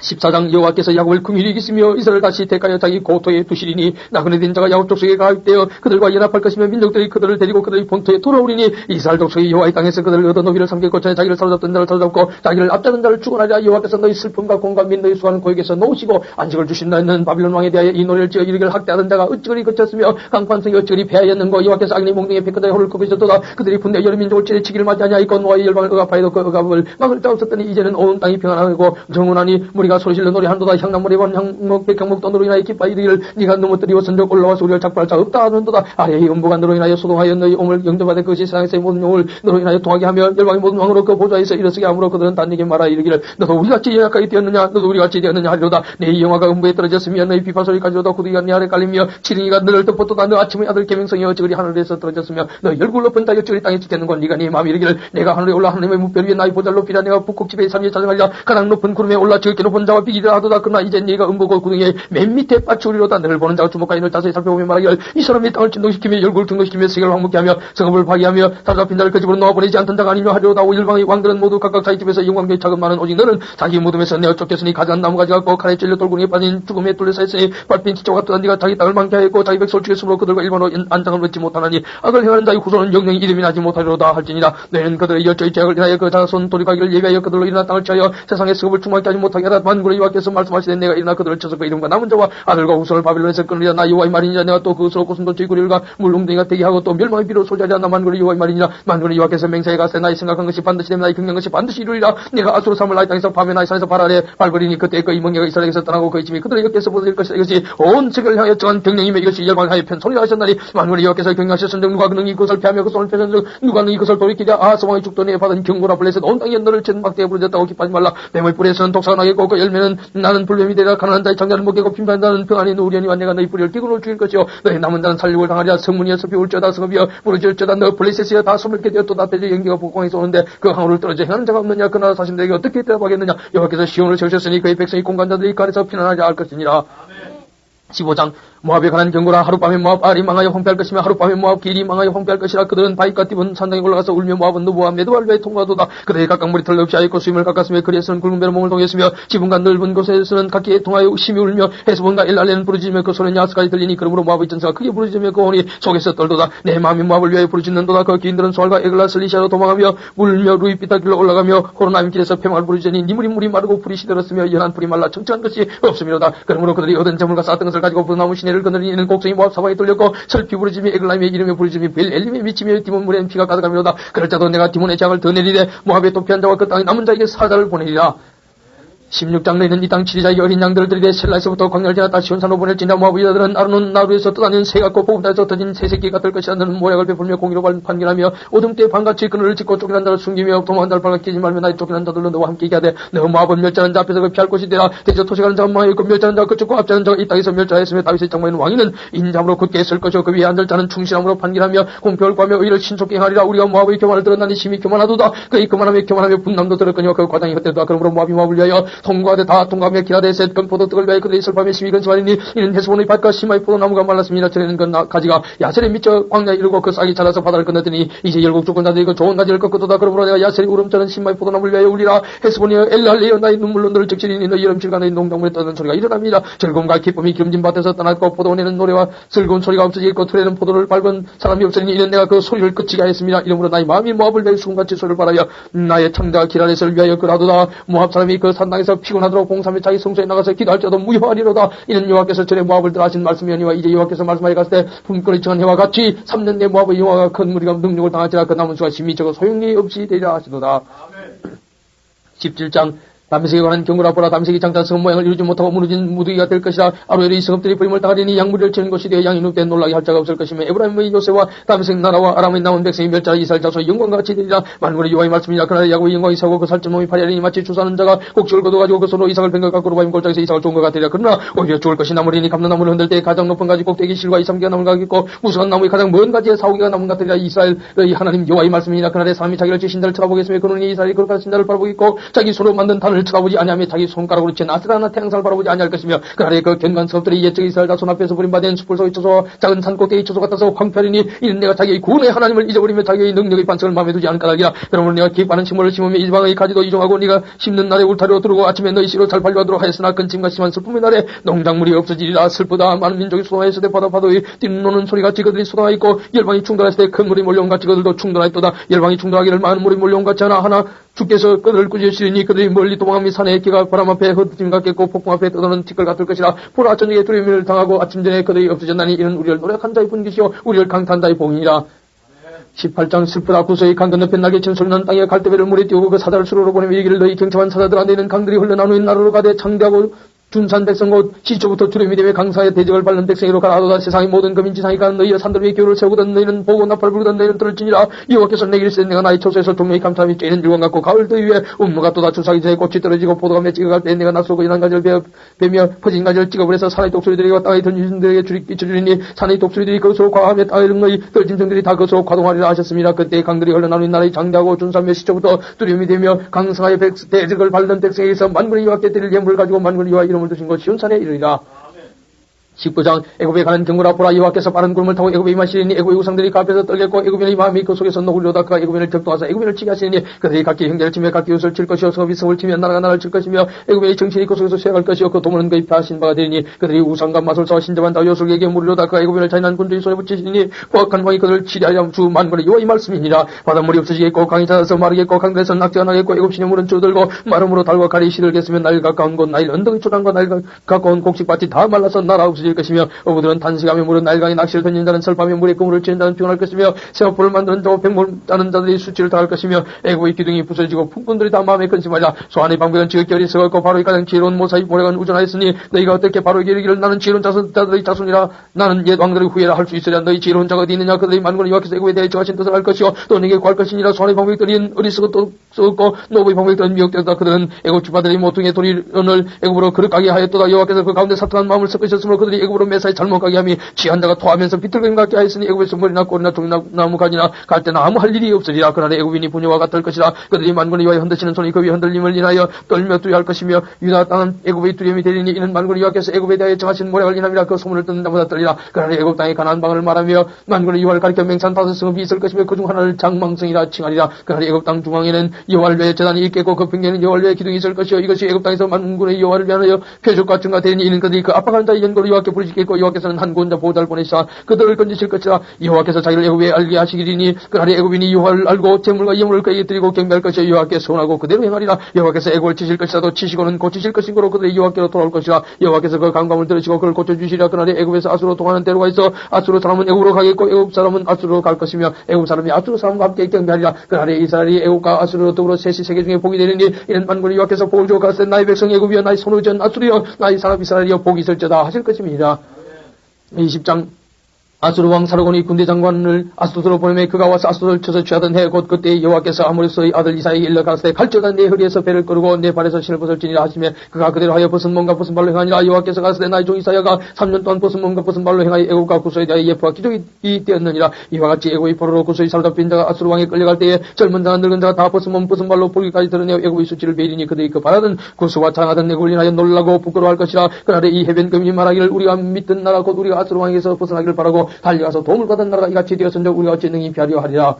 14장 여호와께서 야곱을 긍휼히 여기시며 이스라엘을 다시 택하여 자기 고토에 두시리니 나그네 된 자가 야곱 족속에 가입되어 그들과 연합할 것이며 민족들이 그들을 데리고 그들의 본토에 돌아오리니 이스라엘 족속이 여호와의 땅에서 그들을 얻어 너희를 삼겠고 전에 자기를 사로잡던 자를 사로잡고 자기를 앞자는 자를 죽어나리라. 여호와께서 너희 슬픔과 공감 및 너희 수고하는 고에게서 놓으시고 안식을 주신다는 바빌론 왕에 대하여 이 노래를 지어 이르기를 학대하던 자가 어찌그리 그쳤으며 강판성이 어찌그리 패하였는고 여호와께서 악인의 몽둥이에 패거다의 호를 꺾으셨도다. 그들이 분대 여러 민족을 찌르치기를 맞지 아니하였고 노아의 열방을 억압하여도 그 억압을 막을 자 없었더니 이제는 온 땅이 평안하고 정운하니 우리가 소리질러 노래한도다. 향나무리번 향목 백향목도 너로 인하여 기뻐 이르기를 네가 넘어뜨리고 선적 올라와서 우리를 작발자 없다 하는도다. 아래의 음부가 너로 인하여 소동하여 너희 오물 영접받은 그것이 세상에서의 모든 용을 너로 인하여 통하게 하며 열방의 모든 왕으로 그 보좌에서 일어서게 하므로 그들은 단 네게 말하 이르기를 너도 우리같이 연약하게 되었느냐 너도 우리같이 되었느냐 하리로다. 네 영화가 음부에 떨어졌으며 너희 비파소리까지로다 구두기가 네 아래 깔리며 치링이가 너를 덮었도다. 너 아침의 아들 계명성이 어찌그리 하늘에서 떨어졌으며 너 열굴 높은 다 어찌그리 땅에 찍겠는고 네가 네 마음이 이르기를 내가 하늘에 올라 하나님의 무별 위에 나의 보좌를 높이라. 내가 북극 지배의 산위에 자정하리라. 가장 높은 구름에 올라 지극히 높은 자와 비기라 하도다. 그러나 이제 네가 음부고 구덩이의 맨 밑에 빠치우리로다. 너를 보는 자가 주목하여 너를 자세히 살펴보며 말하기를 이 사람이 땅을 진동시키며 열국을 등동시키며 세계를 황무케 하며 성읍을 파괴하며 사로잡힌 자를 그 집으로 놓아보내지 않던 자가 아니며 하리로다. 열방의 왕들은 모두 각각 자기 집에서 영광되이 작은 많은 오직 너는 자기 무덤에서 내어 쫓겼으니 가져간 나무가지 같고 칼에 찔려 돌구니에 빠진 죽음에 뚫려서 있으니 발빈 지쳐가 떠난 네가 자기 땅을 망케 하였고 자기 백성을 죽였으므로 그들과 일반으로 안장을 얻지 못하나니 악을 행하는 자의 후손은 영영이 이름이 나지 못하리로다 할지니라. 너희는 그들의 열조의 죄악을 인하여 그 자손 돌이가기를 예비하여 그들로 일어나 땅을 취하여 세상의 성읍을 충만케 하지 못하게 하라. 만군의 여호와께서 말씀하시되 내가 일어나 그들을 쳐서 그 이름과 남은 자와 아들과 후손을 바빌론에서 끊으리라. 나 여호와의 말이니라. 내가 또 그것으로 고슴도 쥐구리가 물웅덩이가 되게 하고 또 멸망의 비로 소리하지 않나. 만군의 여호와의 말이니라. 만군의 여호와께서 맹세해 가세 나의 생각한 것이 반드시 되면 나의 경영한 것이 반드시 이루리라. 내가 아수르 사람을 나의 땅에서 파며 나의 산에서 발아래 밟으리니 그때 그 이멍에가 이스라엘에서 떠나고 그의 집이 그들의 옆에서 보여질 것이다. 이것이 온 세계를 향하여 정한 병령이며 이것이 열방하여 편소리가 하셨나니 만군의 여호와께서 경영하셨은즉 누가 능히 그것을 패하며 그 손을 펴선즉 누가 능히 그것을 돌이키랴. 아하스 왕의 죽돈에 받은 경고라. 블레셋 온 땅에 너를 친 막대에 부르졌다고 기뻐하지 말라. 뱀의 뿌리에서는 독사가 나겠고 그 열매는 나는 불뱀이 되리라. 가난한 자의 장자를 먹겠고 빈탄한 자는 평안히 누리려니와 내가 너희 뿌리를 기근으로 죽일 것이요 너희 남은 자는 살육을 당하리라. 성문이여 섭이 울지어다. 성읍이여 부르짖을지어다. 너 블레셋이여 다 소멸케 되었도다. 배제 연기가 북공에서 오는데 그 항우를 떨어져 행하는 자가 없느냐. 그 나라 사신들에게 어떻게 대답하겠느냐. 여호와께서 시온을 세우셨으니 그의 백성이 공간자들이 그 안에서 피난하지 않을 것이니라. 15장 모압에 관한 경고라. 하룻밤에 모압 알이 망하여 황폐할 것이며 하룻밤에 모압 길이 망하여 황폐할 것이라. 그들은 바위가 띠분 산당에 올라가서 울며 모압은 누보와 메드발베에 통과하도다. 그들의 각각 머리털 없이 하였고 수임을 깎았으며 그리에서는 굵은 배로 몸을 동였으며 지붕과 넓은 곳에서는 각기에 통하여 심히 울며 헤스본과 엘랄레는 부르짖으며 그 소리는 야스까지 들리니 그러므로 모압의 전사가 크게 부르짖으며 그 혼이 속에서 떨도다. 내 마음이 모압을 위하여 부르짖는도다. 그 기인들은 소알과 에글라 슬리샤로 도망하며 울며 루이비타 길로 올라가며 호로나임 길에서 패망을 부르짖으니 니물이 물이 마르고 풀이 시들었으며 연한 풀이 말라 청청한 것이 없음이로다. 그러므로 그들이 얻은 재물과 쌓았던 것을 가지고 부나무 시내를 거느리니 이는 곡성이 모압 사방에 뚫렸고 설피 부르짖음이 에글라임의 이름에 부르짖음이 벨엘림에 미치며 디몬 물에는 피가 가득하미로다. 그럴자도 내가 디몬의 장을 더 내리되 모압에 도피한 자와 그 땅에 남은 자에게 사자를 보내리라. 16장 너희는 이 땅 치리자의 어린 양들을 들이대 셀라에서부터 광야를 지났다 시온산으로 보낼지냐. 모압의 여자들은 아르논 나루에서 떠다니는 새 같고 보분다에서 터진 새 새끼가 될 것이라. 너는 모약을 베풀며 공의로 판결하며 오등때 반같이 그늘을 짓고 쫓겨난 자를 숨기며 도망한 자를 발각하지 말며 나의 쫓겨난 자들로 너와 함께 얘기하되 너 모압은 멸절한 자 앞에서 그 피할 곳이 되라. 대저 토식하는 자가 망하였고 멸절한 자가 그쪽과 앞자는 자가 이 땅에서 멸절하였으며 다윗의 장막에는 왕위는 인자함으로 굳게 설 것이요 그 위에 앉을 자는 충실함으로 판결하며 공평을 구하며 의를 신속히 행하리라. 우리가 모압의 교만을 들었나니 심히 교만하도다. 그의 교만함에 교만하며 분남도 들었거니와 그 과장이 헛되도다. 그러므로 모압이 모압을 위하여 통과하되 다 통과하며 기라데 셋건 포도떡을 위하여 그들이 슬퍼하며 심히 근심하리니 이는 헤스본의 밭과 심하의 포도나무가 말랐습니다. 전에는 그 가지가 야셀에 미쳐 광야에 이르고 그 싹이 자라서 바다를 건너더니 이제 열국 주권자들이 그 좋은 가지를 꺾어도다. 그러므로 내가 야셀이 울음자는 심하의 포도나무를 위하여 울리라. 헤스본이여 엘랄레여 나의 눈물로 너를 적시리니 너희 여름실과 너희 농작물에 떠는 소리가 일어납니다. 즐거움과 기쁨이 기름진 밭에서 떠났고 포도원에는 노래와 즐거운 소리가 없어지겠고 틀에는 포도를 밟은 사람이 없으니 이는 내가 그 소리를 그치게 하였습니다. 이러므로 나의 마음이 모압을 위하여 수금같이 소리를 바라여 나의 창자가 기라데스를 위하여 그라도다. 모압 사람이 그 산당에서 여호와께서 피곤하도록 봉삼에 자기 성소에 나가서 기도할지라도 무효하리로다. 이는 여호와께서 전에 모압을 들어하신 말씀이니와 이제 여호와께서 말씀하여 갔을 때 품거리 청한 해와 같이 3년 내 모압의 여호와가 큰 무리가 능력을 당하지라 그 남은 수가 심히 적어 소용이 없이 되리라 하시도다. 17장 다메섹에 관한 경고라. 보라, 다메섹이 장차 성 모양을 이루지 못하고 무너진 무더기가 될 것이라. 아로엘의 성읍들이 부림을 당하리니 양무리를 치는 것이 되어 양이 눕되 놀라게 할 자가 없을 것이며 에브라임의 요새와 다메섹 나라와 아람의 남은 백성이 멸자라. 이스라엘 자손 영광과 같이 되리라. 만군의 여호와의 말씀이라. 그러나 야곱의 영광이 사고 그 살찐 몸이 파리하리니 마치 주사하는 자가 곡식을 거둬가지고 그 손으로 이삭을 뱅가 갖고 로바임 골짜기에서 이삭을 좋은 것 같으리라. 그러나 오히려 죽을 것이 나무리니 감람나무를 흔들 때 가장 높은 가지 꼭대기 실과 이삼기가 나무를 가겠고 무성한 나무의 가장 먼 가지에 사오기가 나무 같으리라. 이스라엘의 하나님 여호와의 말씀이니라. 그날에 사람이 자기를 지신 자를 쳐다보겠으며 그는 이스라엘이 거룩한 신자를 바라보겠고 자기 손으로 만든 단을 쳐다보지 아니하며 자기 손가락으로 친 아스라나 태양상을 바라보지 아니할 것이며 그날에 그 견고한 성읍들이 옛적 이스라엘 자손 앞에서 버림받은 숲을 속에 있어서 작은 산 꼭대기 처소 같아서 황폐하리니 이는 내가 자기의 구원의 하나님을 잊어버리며 자기의 능력의 반석을 마음에 두지 않을 까닭이라. 그러므로 내가 기뻐하는 식물을 심으며 이방의 가지도 이종하고 네가 심는 날에 울타리로 두르고 아침에 너희 씨로 잘 발효하도록 하였으나 근심과 심한 슬픔의 날에 농작물이 없어지리라. 슬프다. 많은 민족이 소동하였을 때 바다파도의 뛰노는 소리가 지그들이 소동하 있고 열방이 충돌했을 때 큰 물이 몰려온 같이 그들도 충돌하였도다. 열방이 충돌하기를 많은 물이 몰려온 같지 않아 하나 주께서 그들을 꾸짖으시리니 그들이 멀리 도망하며 산의 기가 바람 앞에 흩어짐 같겠고 폭풍 앞에 떠도는 티끌 같을 것이라. 보라, 저녁에 두려움을 당하고 아침 전에 그들이 없어졌나니 이는 우리를 노력한 자의 분기시오 우리를 강탄 자의 봉이니라. 18장 슬프다. 구서의 강 건너편 날개 친 소리난 땅에 갈대배를 물에 띄우고 그 사자를 수로로 보내며 이기를 너희 경참한 사자들아 너희는 강들이 흘러나누인 나라로 가되 창대하고 준산 백성 곧 시초부터 두려움이 되며 강사의 대적을 밟는 백성으로 가라도다. 세상의 모든 금인지상이 가는 너희의 산들 위에 기울을 세우거든 너희는 보고 나팔 부르던 너희는 들을지니라. 여호와께서 내게 이르시되 내가 나의 초소에서 동명이 감탄함이 쬐는 일광 같고 가을 더위 위에 운무가 돋아 주사기 전에 꽃이 떨어지고 포도가 맺히고 갈 때 내가 낯설고 연한 가지를 베며 퍼진 가지를 찍어버려서 산의 독수리들과 땅의 던진들에게 비춰주리니 산의 독수리들이 그것으로 과하며 땅의 능의 떨짐승들이 다 그것으로 과동하리라 하셨습니다. 그때 강들이 흘러나오는 나라의 장대하고 준산며 시초부터 두려움이 되며 강성하의 대적을 밟는 백성에게서 만군의 여호와께 드릴 예물을 가지고 만군의 여호와 이름을 두신 것 시온산에 이르리라. 19장 애굽에 가는 경고라. 보라, 여호와께서 빠른 구름을 타고 애굽에 임하시리니 애굽의 우상들이 그 앞에서 떨겠고 애굽인의 마음이 그 속에서 녹으려다 그가 애굽인을 격동하사 애굽인을 치게 하시리니 그들이 각기 형제를 치며 각기 옷을 칠 것이요 성읍이 성을 치며 나라가 나라를 칠 것이며 애굽의 정신이 그 속에서 쇠할 것이요 그 도문은 그의 패하신 바가 되리니 그들이 우상과 마술사와 신접한 다 요술에게 물으려다 그가 애굽인을 잔인한 군주의 손에 붙이시니 포악한 왕이 그들을 치리하여 주 만군의 여호와의 말씀이니라. 바닷물이 없어지겠고 강이 잦아서 마르겠고 강들에서 낙지가 나겠고 애굽 신의 물은 줄어들고 마름으로 달과 가리 시들겠으며 나일 가까운 곳 나일 언덕의 초장과 나일 가까운 곡식밭이 다 말라서 나라 없어질 것이며 어부들은 단식하며 물은 나일강에 낚시를 던지는 자는 설파며 물에 그물을 치는 자는 피곤할 것이며 세어포를 만드는 자와 백물 따는 자들이 수치를 당할 것이며 애굽의 기둥이 부서지고 풍군들이 다 마음에 근심하자. 소안의 방백은 지극히 어리석었고 바로의 가장 지혜로운 모사의 모래가 우전하였으니 너희가 어떻게 바로에게 이르기를 나는 지혜로운 자들의 자손이라 나는 옛 왕들의 후예라 할 수 있으랴. 너희 지혜로운 자가 어디 있느냐. 그들이 만군의 여호와께서 애굽에 대해 정하신 뜻을 할 것이요 또 내게 구할 것이니라. 소안의 방백들이 어리석었고 노부의 방백들은 미혹되었다. 그들은 애굽 주파들이 모퉁이에 도리론을 애굽으로 그릇 가게 하였도다. 여호와께서 그 가운데 사탄한 마음을 섞으셨으므로 그들이 애굽으로 매사에 잘못 가게 함이 취한 자가 토하면서 비틀거림 같게 하였으니 애굽에서 머리나 꼬리나 종나무 가지나 갈대나 아무 할 일이 없으리라. 그날에 애굽인이 분유와 같을 것이라. 그들이 만군의 여호와의 흔드시는 손이 그 위에 흔들림을 인하여 떨며 두려워할 것이며 유다 땅은 애굽의 두려움이 되리니 이는 만군의 여호와께서 애굽에 대하여 정하신 모략을 인함이라. 그 소문을 듣는 자보다 떨리라. 그날에 애굽 땅의 가나안 방을 말하며 만군의 여호와를 가리켜 맹산 5성읍이 있을 것이며 그중 하나를 장망성이라 칭하리라. 그날에 애굽 땅 중앙에는 여호와를 위해 제단이 있겠고 그 벽에는 여호와를 위해 기둥이 있을 것이요 이것이 애굽 땅에서 만군의 여호와를 위하여 표적과 증가 되리니 이는 그들이 그 압박하는 자의 연고로 여호와께 부르짖겠고 여호와께서는 한 구원자 보호자를 보내시사 그들을 건지실 것이라. 여호와께서 자기를 애굽에 알게 하시기리니 그날에 애굽인이 여호와를 알고 제물과 예물을 그에게 드리고 경배할 것이요 여호와께 서원하고 그대로 행하리라. 여호와께서 애굽을 치실 것이라도 치시고는 고치실 것인 거로 그들이 여호와께로 돌아올 것이라. 여호와께서 그 강감을 들으시고 그를 고쳐주시리라. 그날에 애굽에서 아수르로 통하는 대로가 있어 아수르 사람은 애굽으로 가겠고 애굽 사람은 아수르로 갈 것이며 애굽 사람이 아수르 사람과 함께 경배하리라. 그날에 이스라엘이 애굽과 아수르로 더불어 셋이 세계 중에 복이 되리니 이는 만군의 여호와께서 복을 주어 가시되 나의 백성 애굽이여 나의 손을 전 아수르여 나의 사람 이스라엘이여 복이 있을지어다 하실 것입니다. 20장 아수르 왕 사르곤이 군대 장관을 아수르로 보내매 그가 와서 아수르를 쳐서 취하던 해 곧 그때 여호와께서 아모리스의 아들 이사에게 일러 가라사대 갈지어다 내 허리에서 배를 끌고 내 발에서 신을 벗을지니라 하시며 그가 그대로 하여 벗은 몸과 벗은 발로 행하니라. 여호와께서 가라사대 나의 종 이사야가 3년 동안 벗은 몸과 벗은 발로 행하여 애굽과 구소에 대하여 예표와 기적이 되었느니라. 이와 같이 애굽의 포로로 구소에 사로잡힌 자가 아수르 왕에 끌려갈 때에 젊은 자가 늙은 자가 다 벗은 몸 벗은 발로 보기까지 드러내어 애굽의 수치를 베리니 그들이 그 바라던 구소와 장하던 애굽을 인하여 놀라고 부끄러워할 것이라. 그날에 이 해변금이 말하기를 우리가 믿던 나라 곧 우리가 아수르 왕에게서 벗어나기를 바라고 달려가서 도움을 받은 나라가 이같이 되었은즉 우리가 어찌 능히 피하려 하리라.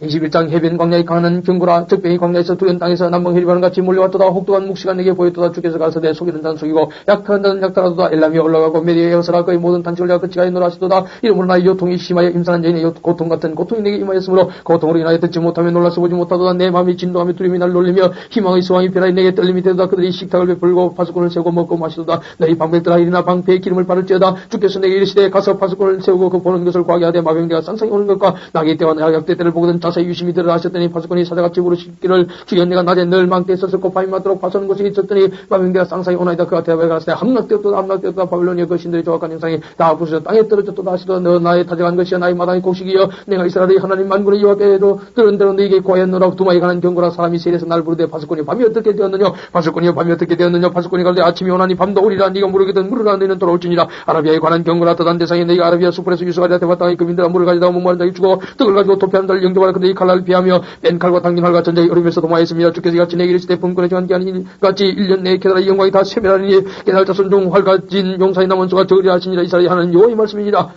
21장 해변 광야에 강하는 경고라 적병이 광야에서 두연 땅에서 남방 해리바는 같이 몰려왔도다. 혹독한 묵시가 내게 보였도다. 주께서 가서되 속이는 자는 속이고 약탈한 자는 약탈하도다. 엘람이 올라가고 메디에 에어서라 그의 모든 단식을 내가 그치가 노라시도다. 이러므로 나의 요통이 심하여 임산한 자인의 고통 같은 고통이 내게 임하였으므로 고통으로 인하여 듣지 못하며 놀라서 보지 못하도다. 내 마음이 진동하며 두려움이 날 놀리며 희망의 소망이 변하여 내게 떨림이 되도다. 그들이 식탁을 베풀고 파수꾼을 세우고 먹고 마시도다. 너희 방백들아 이리나 방패의 기름을 바를지어다. 주께서 내게 이르시되 가서 파수꾼을 세우고 그 보는 것을 구하게 하되 마병대가 쌍쌍이 오는 것과 나귀 때와 야약대 때를 보거든 자세히 유심히 들으라 하셨더니 파수꾼이 사자같이 부르시기를 주여 내가 낮에 늘 망대에 있었고 밤이 맞도록 파수하는 곳에 있었더니 마병대가 쌍쌍이 오나이다. 그가 대답하여 가라사대 함락되었도다 바빌로니아 그 신들의 조악한 형상이 다 부수져 땅에 떨어졌도다 하시도다. 너 나의 다정한 것이여 나의 마당의 곡식이여 내가 이스라엘의 하나님 만군의 여호와께도 들은 대로 너에게 고하였노라. 두마에 관한 경고라. 사람이 세례에서 날 부르되 파수꾼이 밤이 어떻게 되었느냐 파수꾼이여 밤이 어떻게 되었느냐 파수꾼이 가로되 아침이 오나니 밤도 오리라. 네가 물으거든 물으라. 너희는 돌아올지니라. 아라비아에 관한 경고라. 더단 대상에 너희가 아라비아 수풀에서 유수가리라 대마땅의 금인들아 물을 가지다가 목마른 자기 죽어 떡을 가지고 도피하는 자를 영접하라. 그들이 칼날을 피하며 맨 칼과 당긴 활과 전자의 얼음에서 도마했습니다. 주께서 같이 내게 이르시되 분권의 정한 기한이 같이 1년 내에 게다라 영광이 다 세멸하리니 게다라 자손 중 활가진 용사의 남은 수가 적으리라 하시니라. 이스라엘이 하는 여호와의 말씀이니라.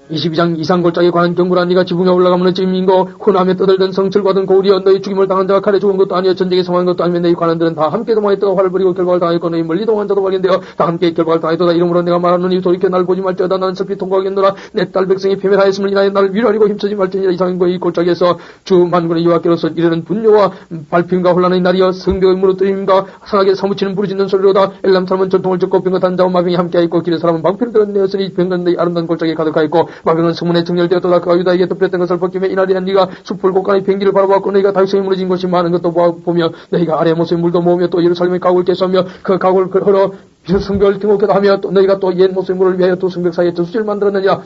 22장 이상골짜기에 관한 경고라. 네가 지붕에 올라가면 찜인고 혼함에 떠들던 성철과던 고울이여 너희 죽임을 당한 자가 칼에 죽은 것도 아니여 전쟁에 성한 것도 아니면 너희 관원들은 다 함께 도망했다가 활을 버리고 결박을 당하였고 너희 멀리 도망한 자도 발견되어 다 함께 결박을 당하였도다. 이러므로 내가 말하노니 돌이켜 날 보지 말지어다. 나는 슬피 통과하겠노라. 내 딸 백성이 패멸하였음을 인하여 나를 위로하리고 힘쓰지 말지니라. 이상과 이 골짜기에서 주 만군의 여호와께로서 이르는 분뇨와 발표임과 혼란의 날이여 성벽의 무너뜨림과 상하게 사무치는 부르짖는 소리로다. 엘람 사람은 전통을 젖고 병거탄 자와 마병이 함께하였고 길의 사람은 방패를 들었내었으니 병건의 아름다운 골짜기에 가득하였고 마병은 성문에 정렬되었도다. 그가 유다에게 덮였던 것을 벗기며 이날이란 네가 숲을 곳간의 병기를 바라보았고 너희가 다윗성이 무너진 것이 많은 것도 보며 너희가 아래 모습의 물도 모으며 또 예루살렘의 가옥을 개수하며 그 가옥을 걸어 성벽을 등옥해도 하며 또 너희가 또 옛 모습의 물을 위하여 두 성벽 사이에 저수지를 만들었느냐.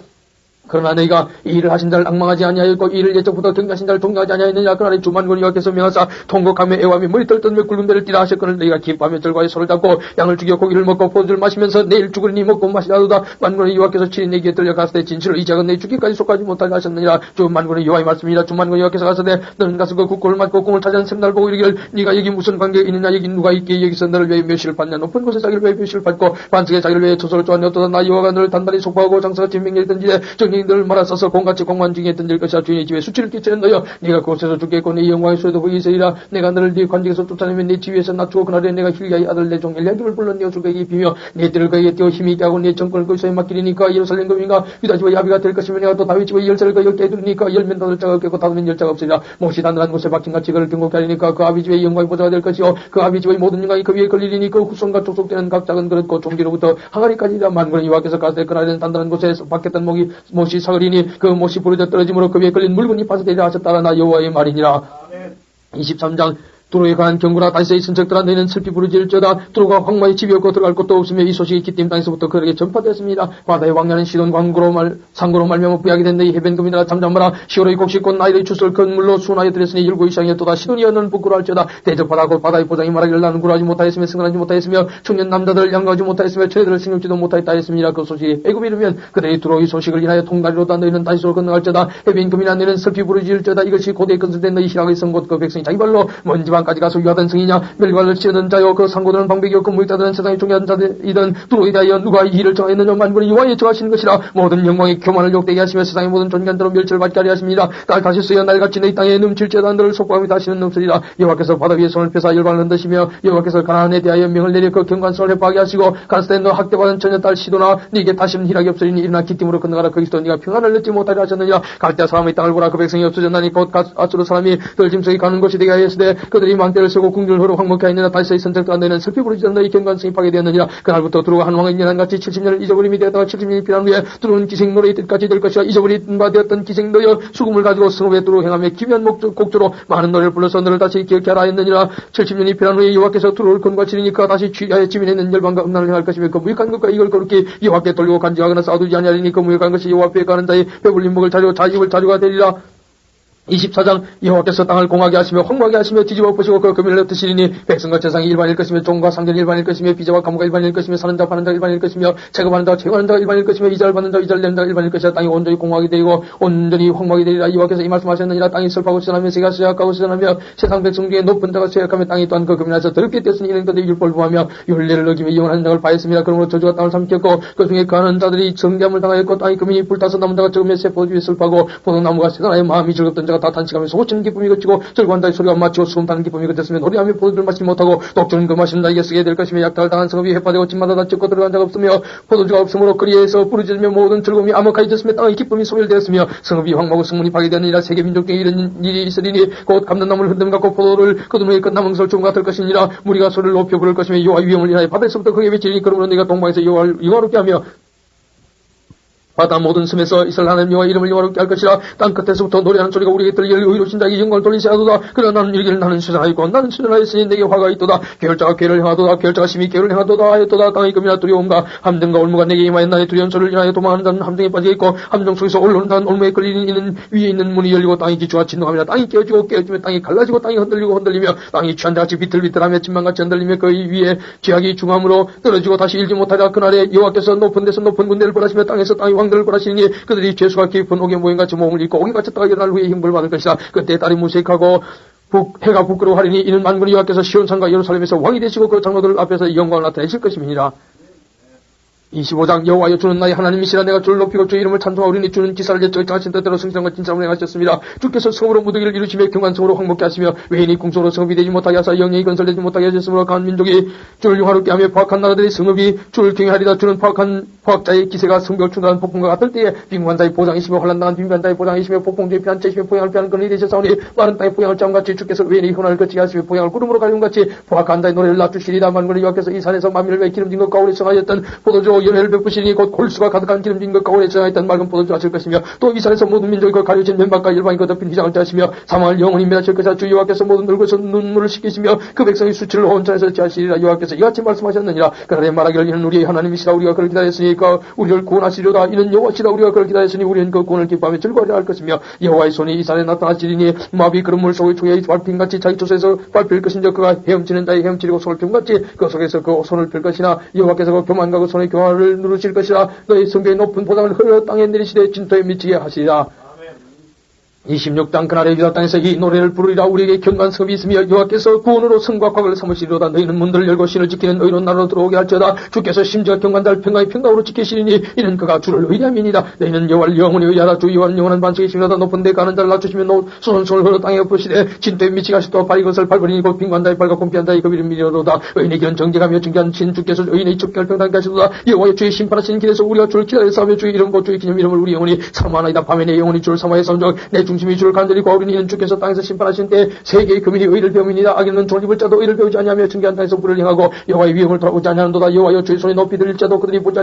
그러나 너희가 이 일을 하신 자를 악망하지 아니하였고 이 일을 예적부터 경계하신 자를 동경하지 아니하였느냐. 그러나 주만군 여호와께서 명하사 통곡하며 애와며 머리털 떨며 굵은 배를 띠라 하셨거늘 너희가 기뻐하며 절과의 소를 잡고 양을 죽여 고기를 먹고 포도주를 마시면서 내일 죽으리니 먹고 마시라도다. 만군의 여호와께서 친히 내게 들려 가서되 진실로 이 작은 너희 죽기까지 속하지 못하게 하셨느니라. 주 만군의 여호와의 말씀이라. 주만군의 여호와께서 가서되 너는 가서 그 국고를 맞고 꿈을 찾아낸 샘날 보고 이르기를 네가 여기 무슨 관계가 있느냐. 여기 누가 있기에 여기서 너를 위해 멸시를 받냐. 높은 곳에 자기를 위해 멸시를 받고 반석에 자기를 위해 조소를 쪼았냐. 어떠다 나 여호와가 너를 단단히 속박하고 장사같이 명령을 던지되 정령들을 말아서서 공같이 공만 중에 던질 것이라. 주인의 집에 수치를 끼치는 너여 네가 그곳에서 죽겠고 네 영광의 소리도 보이세이라. 내가 너를 네 관직에서 쫓아내면 네 지위에서 낮추고 그날에 내가 힐기야의 아들 내 종 엘리야kim을 불러 네 옷을 그에게 비며 네 뜰을 그에게 띄워 힘이 있게 하고 네 정권을 그에게 맡기리니까 예루살렘 금인가 유다 집의 야비가 될 것이며 내가 또 다윗 집의 열쇠를 그에게 두리니까 열면 닫을 자가 없겠고 닫으면 열 자가 없으리라. 몹시 단단한 곳에 박힌같이 그를 등곡케 하리니까 그 아비 집의 영광의 보좌가 될 것이요 그 아비 집의 모든 영광이 그 위에 걸리리니 그 후손과 족속되는 각 작은 그릇 곧 종기로부터 항아리까지라. 만군의 여호와께서 가서되 그날에는 단단한 곳에 박혔던 못이 사그리니 그 못이 부러져 떨어짐으로 그 위에 걸린 물건이 파쇄되리라 하셨다라. 나 여호와의 말이니라. 23장 두로에 관한 경고라. 다시의 선척들아 너희는 슬피 부르짖을지어다. 두로가 황마의 집이 없고 들어갈 곳도 없으며 이 소식이 기띔 땅에서부터 그에게 전파되었습니다. 바다의 왕년은 시돈 상고로 말미암아 부약이 된 너희 해변금이라. 잠잠하라. 시오로의 곡식 곧 나일의 주술 큰 물로 순하여 들였으니 율고 이상이었도다. 시돈이여 너는 부끄러워할지어다. 대적바다 곧 바다의 보장이 말하기를 나는 구하지 못하였으며 승근하지 못하였으며 청년 남자들을 양가하지 못하였으며 처녀들을 생육지도 못하였다 했습니다. 그 소식이 애굽에 이르면 그들의 두로의 소식을 인하여 통다리로다. 너희는 다시로 건너갈지어다. 해변금이나 너희는 슬피 부르짖을지어다. 이것이 고대에 건설된 너희 희락의 성곳 그 백성이 자기 발로 먼 지방까지 가서 유하던 성이냐. 멸관을 치던 자요 그 상고들은 방백이 없고 무익다들은 세상에 종이한 자들이든 두로에 대하여 누가 이 일을 정하였느냐. 만군의 여호와의 정하시는 것이라. 모든 영광의 교만을 욕되게 하시며 세상의 모든 존귀한대로 멸치를 받게 하려 하십니다. 딸 다시 쓰여 날같이 너희 땅에 넘칠지어다. 너를 속박함이 다시는 없으리라. 여호와께서 바다 위에 손을 펴사 열방을 흔드시며 여호와께서 가나안에 대하여 명을 내려 그 경관성을 해파하게 하시고 가스때 너 학대받은 처녀 딸 시도나 네게 다시는 희락이 없으리니 일어나 기띔으로 건너가라. 거기서 네가 평안을 얻지 못하려 하셨느냐. 갈대아 사람의 땅을 보라. 그 백성이 없어졌나니 곧 아수르 사람이 들짐승이 가는 곳이 되게 하였으되 그들이 망대를 쓰고 궁중을 흐르고 황목해 하였느냐. 다시의 선택도 안 되는 슬피 부르짖던 너희 경관성이 파괴되었느니라. 그날부터 두루가 한 왕의 년한같이 70년을 잊어버림이 되었다가 70년이 지난 후에 두루는 기생 노래의 뜻같이 될 것이라. 잊어버린 바 되었던 기생 너여 수금을 가지고 성읍에 두루 행하며 기묘한 곡조로 많은 노래를 불러서 너를 다시 기억하라 하였느니라. 70년이 지난 후에 여호와께서 두루를 건과치리니 그가 다시 취하여 지민에는 열방과 음란을 행할 것이며 그 무익한 것과 이걸 거룩히 여호와께 돌리고 간지하거나 싸우지 아니하리니 그 무익한 것이 여호와 앞에 가는 자의 배불린 목을 자료 자입을 자료가 되리라. 24장 여호와께서 땅을 공하게 하시며 황무하게 하시며 뒤집어 엎으시고 그 금을 흩으시리니 백성과 재상이 일반일 것이며 종과 상전이 일반일 것이며 비자와 가무가 일반일 것이며 사는 자 파는 자 일반일 것이며 체급하는 자 체육하는 자가 일반일 것이며 이자를 받는 자 이자를 내는 자가 일반일 것이라. 땅이 온전히 공하게 되고 온전히 황무하게 되리라. 여호와께서 이 말씀하셨느니라. 땅이 슬퍼하고 시전하며 새가 쇠약하고 시전하며 세상 백성 중에 높은 자가 쇠약하며 땅이 또한 그 금이나서 더럽게 되었으니 이는 그들이 율법을 구하며 율례를 어기며 이용하는 자를 파했습니다. 그러므로 저주가 땅을 삼켰고 그 중에 거하는 자들이 정죄함을 당하였고 땅이 금이 불타서 남은 자가 적으며 새 포도주에 슬퍼하고 포도나무가 세상에 마음이 즐겁던 자가 다 탄식하면서 호치는 기쁨이 그치고 절구한다의 소리가 마치고 수금타는 기쁨이 그쳤으면 노래하며 포도주를 마시지 못하고 독주는 그 마시는 나에게 쓰게 될 것이며 약탈을 당한 성읍이 해파되고 집마다 다 찍고 들어간 자가 없으며 포도주가 없으므로 거리에서 부르짖으며 모든 즐거움이 암흑하여졌으며 땅의 기쁨이 소멸되었으며 성읍이 황무하고 성문이 파괴되느니라. 세계 민족 중에 이런 일이 있으리니 곧 감는 나무를 흔들음 갖고 포도를 거두며 끝남은 설중 같을 것이니라. 무리가 소리를 높여 부를 것이며 여호와의 위엄을 인하여 바다에서부터 크게 비치리니 그러므로 네가 동방에서 여호와를 영화롭게 하며 바다 모든 섬에서 이스라엘 하나님 여호와 이름을 영화롭게 할 것이라. 땅 끝에서부터 노래하는 소리가 우리에게 들리기를 의로우신 자에게 영광을 돌리시하도다. 그러나 나는 이르기를 나는 수전하였고 나는 수전하였으니 내게 화가 있도다. 계열자가 계를 행하도다. 계열자가 심히 계를 행하도다 하였도다. 땅의 금이나 두려움과 함등과 올무가 내게 임하였나니 두려운 소리를 인하여 도망하는 자는 함등에 빠지겠고 함정 속에서 올라오는 자는 올무에 끌리는 이는 위에 있는 문이 열리고 땅이 기초가 진동하며 땅이 깨어지고 깨어지며 땅이 갈라지고 땅이 흔들리고 흔들리며 땅이 취한 자같이 비틀비틀하며 침망같이 흔들리며 그 위에 죄악이 중함으로 떨어지고 다시 일지 못하자. 그날에 여호와께서 높은 데서 높은 군대를 벌하시며 땅에서 땅의 왕들을 벌하시니 그들이 죄수가 깊은 옥에 모임같이 몸을 입고 옥에 갇혔다가 일어날 후에 힘을 받을 것이다. 그때 딸이 무색하고 해가 부끄러워하리니 이는 만군의 여호와께서 시온산과 예루살렘에서 왕이 되시고 그 장로들 앞에서 영광을 나타내실 것임이니라. 25장 여호와여 주는 나의 하나님이시라. 내가 주를 높이고 주의 이름을 찬송하오리니 주는 기사를 제쳐 정하신 뜻대로 승천과 진짜로 행하셨습니다. 주께서 성으로 무더기를 이루시며 경관성으로 황목케 하시며 외인이 궁성으로 성읍이 되지 못하게 하사 영령이 건설되지 못하게 하셨으므로 강한 민족이 주를 영화롭게 하며 포악한 나라들의 성읍이 주를 경외하리라. 주는 포악자의 기세가 성벽을 충돌한 폭풍과 같을 때에 빈곤한 자의 보장이시며 환난당한 빈곤한 자의 보장이시며 폭풍주의 피한 채시며 포양을 피하는 그늘이 되셨사오니 마른 땅에 포양을 짜음같이 주께서 외인의 혼란을 거치게 하시며 포양을 구름으로 가리움같이 포악한 자의 노래를 낮추시리라. 만군의 여호와께서 이 산에서 만민을 왜 기름진 것 가오래 정하였던 포도주 연회를 베푸시니 곧 골수가 가득한 기름진 것 가오래 정하였던 맑은 포도주 하실 것이며 또 이 산에서 모든 민족이 그 가려진 맨밥과 일반이 그 덮인 휘장을 짜시며 사망을 영원히 멸하실 것이라. 주 여호와께서 모든 늙어서 눈물을 씻기시며 그 백성의 수치를 온천에서 지하시리라. 여호와께서 이같이 말씀하셨느니라. 그날에 말하기를 이는 우리의 하나님이시라. 우리가 그를 기다렸으니까 우리를 구원하시려다. 이는 여호와시라. 우리가 그를 기다렸으니 우리는 그 구원을 기뻐하며 즐거워하려 할 것이며 여호와의 손이 이 산에 나타나시리니 마비 그런 물 속의 조개의 발핀같이 자기 조소에서 발필 것인즉 그가 헤엄치는 자의 헤엄치리고 손을 펴같이 그 속에서 그 손을 펼 것이나 여호와께서 그 교만과 그 손의 교만을 누르실 것이라. 너희 성벽의 높은 보장을 흘러 땅에 내리시되 진토에 미치게 하시리라. 26장 그날에 유다 땅에서 이 노래를 부르리라. 우리에게 견고한 성읍이 있으며 여호와께서 구원으로 성과 과거를 삼으시리로다. 너희는 문들을 열고 신을 지키는 의로운 나라로 들어오게 할지어다. 주께서 심지어 경고한 자를 평강의 평강으로 지키시리니 이는 그가 주를 의뢰함이니라. 너희는 여호와를 영원히 의하라. 주 여호와는 영원한 반석이시며다. 높은 데 가는 자를 낮추시며 손을 흘러 땅에 엎으시되 진토에 미치게 하시도록 발이 것을 밟으리니 곧 빈곤한 자의 발과 곰피한 자의 그 이름이로다. 의인의 길은 정직하며 정결한 신 주께서 의인의 쫓겨날 평강케 하시도다. 여호와의 주의 심판하시는 길에서 우리가 주를 기다려 싸우며 주의 이름 곧 주의 기념 이름을 우리 영혼이 사모하나이다. 밤에 내 영혼이 주를 사모하여 싸운즉 내 중심이 주를 간절히 구하오리니 이는 주께서 땅에서 심판하신 때 세계의 금인이 의를 배움이니라. 악인은 돈을 입을 자도 의를 배우지 아니하며 증기한 땅에서 불을 행하고 여호와의 위엄을 돌아보지 아니하는도다. 여호와여 주의 손에 높이 들릴 자도 그들이 보지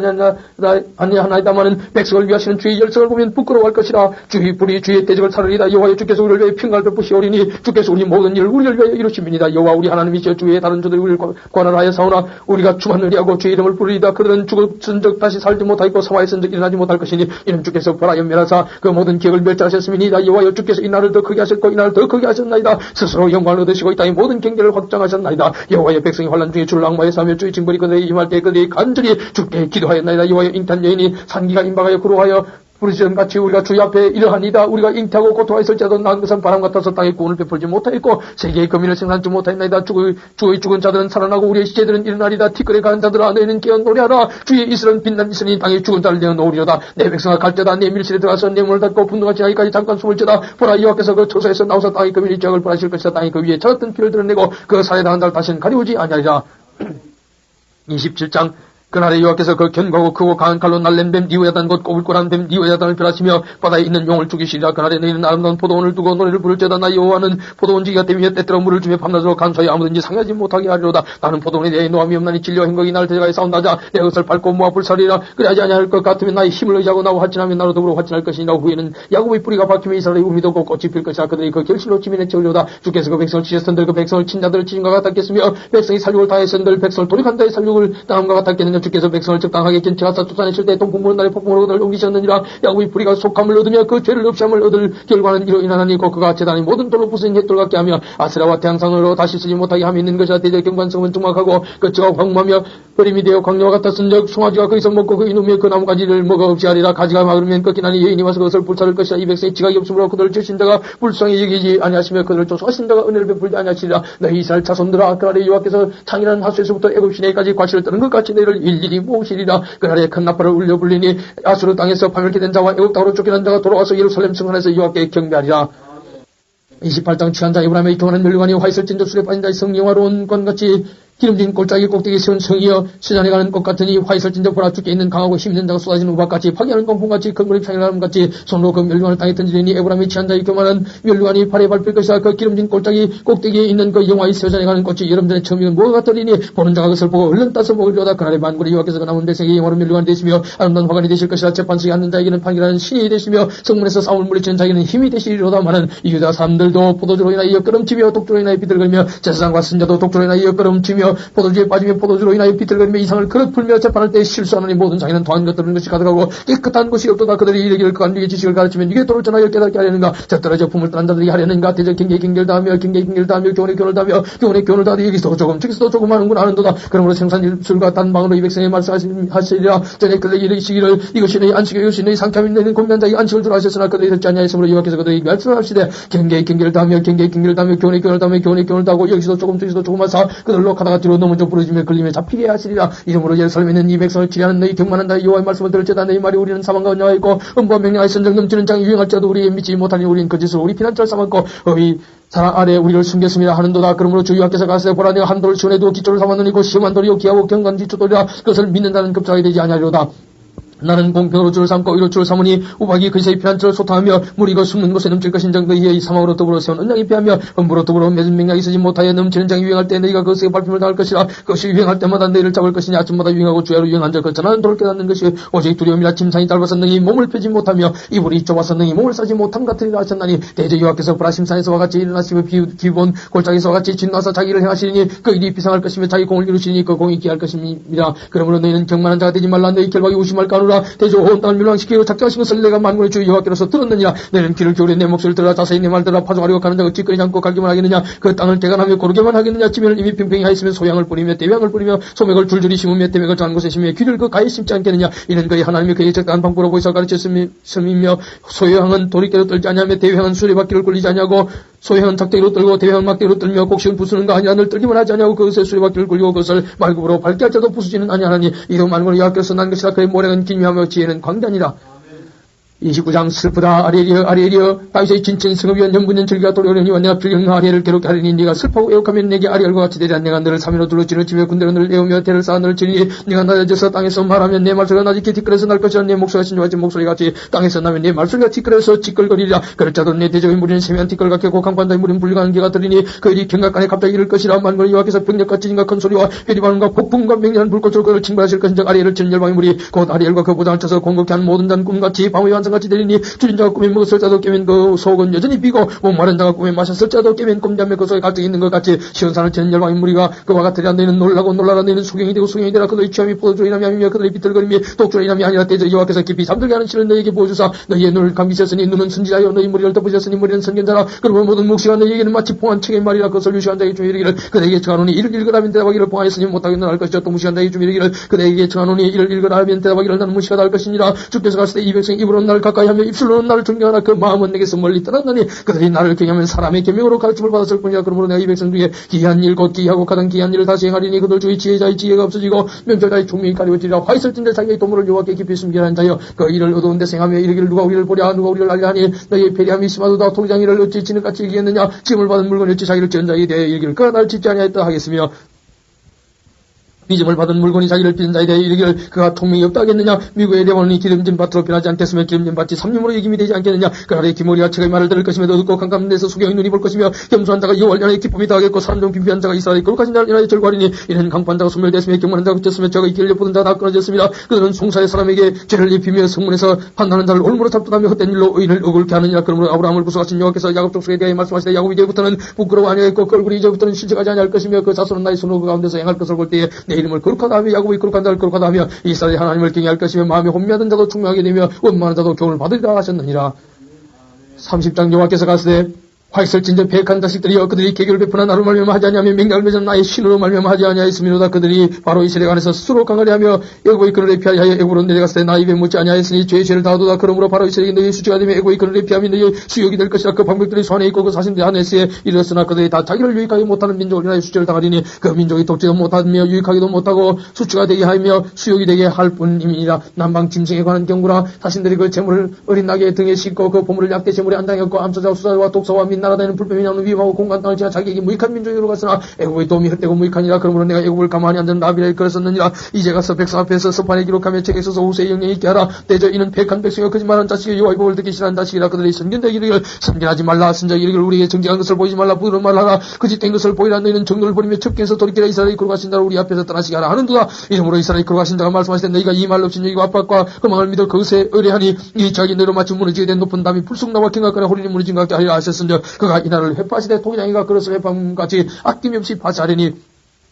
아니하나이다마는 백성을 위하시는 주의 열성을 보면 부끄러워할 것이라. 주의 불이 주의 대적을 사르리다. 여호와여 주께서 우리를 위하여 평강을 베푸시오리니 주께서 우리 모든 일을 우리를 위하여 이루십니다. 여호와 우리 하나님이시여 주의 다른 주들이 우리를 관할하여 사오나 우리가 주만 의리하고 주의 이름을 부르리다. 그들은 죽었은 적 다시 살지 못하겠고 사망했은 적 일어나지 못할 것이니 이는 주께서 벌하여 멸하사 그 모든 기억을 멸절하셨음이니이다. 여호와여 주께서 이 날을 더 크게 하셨고 이 날을 더 크게 하셨나이다. 스스로 영광을 얻으시고 이 땅의 모든 경계를 확장하셨나이다. 여호와의 백성이 환난 중에 주를 앙마에서 하며 주의 징벌이 그들에게 임할 때 그들이 간절히 주께 기도하였나이다. 여호와의 잉태한 여인이 산기가 임박하여 구로하여 부르시던 같이 우리가 주의 앞에 이러하니다. 우리가 잉태하고 고통하였을지라도 난 것은 바람 같아서 땅에 구원을 베풀지 못하였고 세계의 금인을 생산하지 못하였나이다. 주의 죽은 자들은 살아나고 우리의 시체들은 일어나리다. 티끌에 가는 자들아 너희는 깨어 노래하라. 주의 이슬은 빛난 이슬이 땅에 죽은 자를 내어 놓으리로다. 내 백성아 갈때다. 내 밀실에 들어가서 내 문을 닫고 분노같이 하기까지 잠깐 숨을지다. 보라 여호와께서 그 초소에서 나오사 땅의 금인의 죄악을 벌하실 것이다. 땅이 그 위에 찾았던 피를 드러내고 그 살에 당한 자를 다시는 가리우지 아니하리라. 27장 그날에 여호와께서 그 견고하고 크고 강한 칼로 날랜 뱀 리오야단 곧 꼬불꼬란 뱀 리오야단을 멸하시며 바다에 있는 용을 죽이시리라. 그날에 너희는 아름다운 포도원을 두고 노래를 부를지어다. 나 여호와는 포도원지기가 때문에 때때로 물을 주며 밤낮으로 간소히 아무든지 상하지 못하게 하리로다. 나는 포도원에 대해 노함이 없나니 진리와 행복이 나를 대적하여 싸운다자 내 것을 밟고 모아 불살이라. 그래야지 아니할 것 같으면 나의 힘을 의지하고 나와 화친하면 나로 더불어 화친할 것이니라. 후에는 야곱의 뿌리가 박히며 이스라엘의 우미도 곧 꽃이 필 것이라. 그들이 그 결실로 지면에 채우려다. 주께서 그 백성을 치셨은들 그 백성을 친 자들을 치신과 같았겠으며 백성이 살육을 당했은들 백성을 돌이간 자의 살육을 당함과 같았겠느냐. 주께서 백성을 적당하게 견치하사 쫓아내실 때 동풍부는 날에 폭풍으로 그들을 옮기셨느니라. 야곱의 뿌리가 속함을 얻으며 그 죄를 없이함을 얻을 결과는 이로 인하나니 곧 그가 재단의 모든 돌로 부수인 햇돌 같게 하며 아스라와 태양상으로 다시 쓰지 못하게 함이 있는 것이라. 대적 경관성은 tum막하고 끝지가 황무하며 버림이 되어 광야와 같았은즉 송아지가 거기서 먹고 그 이놈의 그 나무가지를 먹어 없이 하리라. 가지가 마르면 꺾이나니 여인이 와서 그것을 불사를 것이라. 이 백성이 지각이 없으므로 그들을 주신 자가 불쌍히 여기지 아니하시며 그들을 쫓아가신 자가 은혜를 베풀지 아니하시리라. 너희 이스라엘 자손들아 그날에 여호와께서 창이라는 하수에서부터 애굽 시내까지 과실을 떠는 것 같이 너희를 일일이 모으시리라. 그날에 큰 나팔을 울려 불리니 아수르 땅에서 파멸케 된 자와 애굽 땅으로 쫓겨난 자가 돌아와서 예루살렘 성안에서 여호와께 경배하리라. 28장 취한 자 에브라임의 경하는 멸류관이 화있을 진저 술에 빠진 자의 성령화로운 관같이 기름진 골짜기 꼭대기에 세운 성이여 시장에 가는 꽃 같으니 화이설 진저 보라 죽게 있는 강하고 힘있는 자가 쏟아지는 우박같이 파괴하는 광풍같이 큰 창이라는같이 손으로 그 멸류관을 땅에 던지리니 에브라임이 취한 자의 교만은 멸류관이 발에 밟힐 것이라 그 기름진 골짜기 꼭대기에 있는 그 영화의 세전에 가는 꽃이 여름 전에 처음이면 뭐가 같으리니 보는 자가 그것을 보고 얼른 따서 먹으려다 그날의 만군의 여호와께서 그 남은 백성에게 영화로 멸류관이 되시며 아름다운 화관이 되실 것이라 재판석에 앉는 자에게는 판결하는 신이 되시며 성문에서 싸움을 물리치는 자에게는 힘이 되시리로다마는 이 유다 사람들도 포도주로 인하여 끄름치며 독주로 인하여 비틀거리며 제사장과 선자도 독주로 인하여 끄름치며 포도주에 빠지며 포도주로 인하여 비틀거리며 이상을 그릇 풀며 재판할 때 실수하느니 모든 장에는 더한 것들은 것이 가득하고 깨끗한 것이 없도다. 그들이 이르기를 그간 네게 지식을 가르치면 네게 도를 전하여 깨닫게 하려는가. 적들어져 품을 떠난 자들이 하려는가. 대적 경계에 경계를 다하며 경계에 경계를 다하며 교훈에 교훈을 다하며 교훈에 교훈을 다하되 여기서 조금 저기서도 조금 하는군 하는도다. 그러므로 생산일술과 단방으로 이 백성에 말씀하시리라. 전에 그들에게 이르시기를 이것이 너희 안식이 이것이 너희 상쾌함이 너희는 고민한 자의 안식을 주라 하셨으나 그들이 듣지 아니하였으므로 여호와께서 그들에게 말씀하시되 경계에 경계를 다하며 경계에 경계를 다하며 교훈에 교훈을 다하며 교훈에 교훈을 다하고 여기서도 조금 저기서도 조금 하사 그들로 가다가 뒤로 넘어져 부러지며 걸리며 잡히게 하시리라. 이러므로 예루살렘에 있는 이 백성을 치리하는 너희 경만한 자의 여호와의 말씀을 들을지어다. 너희 말이 우리는 사망과 언약가 있고 음부와 명령하여 선정 넘치는 장이 유행할지라도 우리의 믿지 못하니 우리는 거짓으로 우리 피난처를 삼았고 어휘 사랑 아래 우리를 숨겼습니다 하는도다. 그러므로 주 여호와께서 가시되 보라 내가 한 돌을 시온에 두어 기초를 삼았느니 곧 시험한 돌이요 기하고 경관 기초돌이라. 그것을 믿는 자는 급작하게 되지 아니하리로다. 나는 공평으로 줄을 삼고 의로 줄을 삼으니 우박이 그리스의 피난처를 소탕하며 물이 그 숨는 곳에 넘칠 것인정 너희의 사망으로 더불어 세운 언약이 피하며 음부로 더불어 맺은 맹약이 있으지 못하여 넘치는 장이 유행할 때 너희가 그것에 발품을 당할 것이라. 그것이 유행할 때마다 너희를 잡을 것이니 아침마다 유행하고 주야로 유행한 자 그 전하는 돌을 깨닫는 것이 오직 두려움이라. 짐승이 짧아서 너희 몸을 펴지 못하며 이불이 좁아서 너희 몸을 싸지 못함 같으리라 하셨나니 대저 여호와께서 브라심산에서와 같이 일어나시며 기본 골짜기에서와 같이 진노하사 자기를 행하시리니 그 일이 비상할 것이며 자기 공을 이루시니 그 공이 기할 것입니다. 그러므로 너희는 경만한 자가 되지 말라. 너희 결박이 우심할까 하노라. 대저 온 땅을 멸망시키고 작정하신 것을 내가 만군의 주 여호와께로서 들었느니라. 너희는 귀를 기울여 내 목소리를 들으라. 자세히 내 말 들으라. 파종하려고 가는 자가 찌꺼리 않고 갈기만 하겠느냐. 그 땅을 개간하며 고르게만 하겠느냐. 지면을 이미 팽팽히 하였으면 소양을 뿌리며 대량을 뿌리며 소맥을 줄줄이 심으며 대맥을 작은 곳에 심으며 귀를 그 가에 심지 않겠느냐. 이는 그의 하나님이 그의 적당한 방법으로 보이사 가르쳤음이며 소유향은 도리깨로 떨지 아니하며 대유향은 수레바퀴를 굴리지 아니하고 소유향은 작대기로 떨고 대유향은 막대기로 떨며 곡식은 부수는 거 아니라 늘 떨기만 하지 아니하고 그것에 수레바퀴를 굴리고 그것을 말굽으로 밝게 할 자도 부수지는 아니하나니 이도 만군의 여호와께로서 난 것이라. 그의 모략은 기묘하며 지혜는 광대하니라. 29장 슬프다 아리엘이여 다윗의 진친 승업위원 연분연 절기가 도래오려니 내가 필경 아리엘을 괴롭게 하리니 네가 슬퍼하고 애곡하면 내게 아리엘과 같이 되리라. 내가 너를 사면으로 둘러치며 집에 군대로 너를 내오며 대를 쌓아 너를 치리니 네가 낮아져서 땅에서 말하면 내 말소리가 낮게 뒷걸에서 날 것이라. 내 목소리가 신중하지 목소리같이 땅에서 나면 내 말소리가 뒷걸에서 찌끌거리리라. 그럴자도 내 대적의 무리는 세미한 뒷걸 같게 고강반다의 무리는 불리가는 게가 들리니 그 일이 경각간에 갑자기 이를 것이라. 만군의 여호와께서 병력과 찢음과 큰 소리와 회리반음과 폭풍과 맹렬한 불꽃으로 그를 징벌하실 것인즉 아리엘을 치는 열방의 무리 곧 아리엘과 그 보장을 쳐서 공격해 하는 모든 자는 꿈같이 밤의 환상같이 들리니 줄인 자가 꿈에 먹었을 자도 깨면 그 속은 여전히 비고 목마른 자가 꿈에 마셨을 자도 깨면 꼼지하며 그 속에 갈등이 있는 것 같이 시온산을 치는 열방의 무리가 그와 같으리라. 너희는 놀라고 놀라라. 너희는 소경이 되고 소경이 되라. 그들의 취함이 포도주로 인함이 아니며 그들의 비틀거림이 독주로 인함이 아니라 대저 여호와께서 깊이 잠들게 하는 실을 너희에게 보여주사 너희의 눈을 감기셨으니 눈은 순지하여 너희 머리를 덮으셨으니 머리는 선견자라. 그러므로 모든 묵시가 너희에게는 마치 봉한 책의 말이라. 그것을 유시한 자에게 주의 이르기를 그대에게 청하노니 이를 읽으라면 대답하기를 봉하였으니 못하겠느냐 할 것이죠. 또 무시한 자에게 주의 이르기를 그대에게 청하노니 이를 읽으라면 대답하기를 나는 무시가 할 것이니라. 주께서 갔을 때 이 백성 입으로는 나를 가까이 하며 입술로는 나를 존경하나 그 마음은 내게서 멀리 떠났나니 그들이 나를 경외하면 사람의 계명으로 가르침을 받았을 뿐이라. 그러므로 내가 이 백성 중에 기이한 일 곧 기이하고 가장 기이한 일을 다시 행하리니 그들 중에 지혜자의 지혜가 없어지고 명철자의 총명이 가려워지리라. 화있을진대 자기의 도물을 여호와께 깊이 숨기라는 자여 그 일을 어두운 데서 행하며 이르기를 누가 우리를 보랴 누가 우리를 알려 하니 너희의 패리함이 심하도다. 통장이를 어찌 지는같이 얘기했느냐. 지음을 받은 물건이 어찌 자기를 지은 자에 대해 이르기를 그가 나를 짓지 아니하였다 하겠으며 빚음을 받은 물건이 자기를 빚은 자에 대해 이르기를 그가 통명이 없다 하겠느냐. 미국의 대원이 기름진 밭으로 변하지 않겠으며 기름진 밭이 삼림으로 이김이 되지 않겠느냐. 그날의 기머리와 책의 말을 들을 것이며 어둡고 깜깜한 데서 수경의 눈이 볼 것이며 겸손한 자가 여호와를 인하여 기쁨이 더하겠고 사람 중 빈비한 자가 이스라엘의 거룩하신 자를 인하여 절구하리니 이는 강포한 자가 소멸되었으며 경건한 자가 붙였으며 저가 길을 엿보던 자가 다 끊어졌습니다. 그들은 송사의 사람에게 죄를 입히며 성문에서 판단하는 자를 올무로 잡두다며 헛된 일로 의인을 억울케 하느니라. 그러므로 아브라함을 구속하신 여호와께서 야곱 족속에 대하여 말씀하시되 야곱 이제부터는 부끄러워 아니하였고 그 얼굴이 이제부터는 실직하지 아니할 것이며 그 자손은 나의 손으로 그 가운데서 행할 것을 볼 때에 내 이름을 거룩하다 하며 야곱이 거룩한 자를 거룩하다 하며 이스라엘의 하나님을 경외할 것이며 마음에 혼미하던 자도 충명하게 되며 원망하는 자도 교훈을 받으리라 하셨느니라. 30장 여호와께서 가시되 화익설진저 배역한 자식들이여 그들이 계교를 베푸나 나로 말미암아 하지 아니하며 맹약을 맺은 나의 신으로 말미암아 하지 아니하였음이로다. 그들이 바로 이스라엘 안에서 스스로 강하려 하며 애고의 그늘에 피하여 애고로 내려갔을 때 나 입에 묻지 아니하였으니 죄의 죄를 다하도다. 그러므로 바로 이스라엘이 너희의 수치가 되며 애고의 그늘에 피하며 너희의 수욕이 될 것이라. 그 방백들이 소 안에 있고 그 사신들이 하늘에 이르렀으나 그들이 다 자기를 유익하게 못하는 민족을 인하여 수치를 당하리니 그 민족이 돕지도 못하며 유익하기도 못하고 수치가 되게 하며 수욕이 되게 할 뿐임이니라. 남방 짐승에 관한 경고라. 사신들이 그 재물을 어린 낙의 등에 싣고 그 보물을 약대 재물에 안당했고 암사자와 수사와 독사와 민나 나라다니는 불뱀이 나오는 위험하고 공간 땅을 지나 자기에게 무익한 민족으로 갔으나 애굽의 도움이 헛되고 무익하니라. 그러므로 내가 애굽을 가만히 앉은 나비를 걸었었느니라. 이제 가서 백성 앞에서 서판에 기록하며 책에 써서 후세의 영향이 있게 하라. 대저 이는 백한 백성이여 거짓말하는 자식이 여호와의 법을 듣기 싫어하는 자식이라. 그들이 선견자 이르기를 선견하지 말라. 선자 이르기를 우리에게 정직한 것을 보이지 말라. 부드러운 말을 하라. 거짓된 것을 보이라. 너희는 정도를 버리며 첩기에서 돌이키라. 이스라엘이 거룩하신 자를 우리 앞에서 떠나시게 하라 하는도다. 이러므로 이스라엘이 거룩하신 자가 말씀하실 때 너희가 이 말 없이 여기고 압박과 그 망을 믿어 그것에 의뢰하니 이 자기 너로 마치 무너지게 된 높은 담이 불쑥나와 킹각거나 호린이 무너진 것 같게 하리라 하셨은즉 그가 이 날을 회파하시되 통장이가 그릇을 회파함같이 아낌없이 파자하리니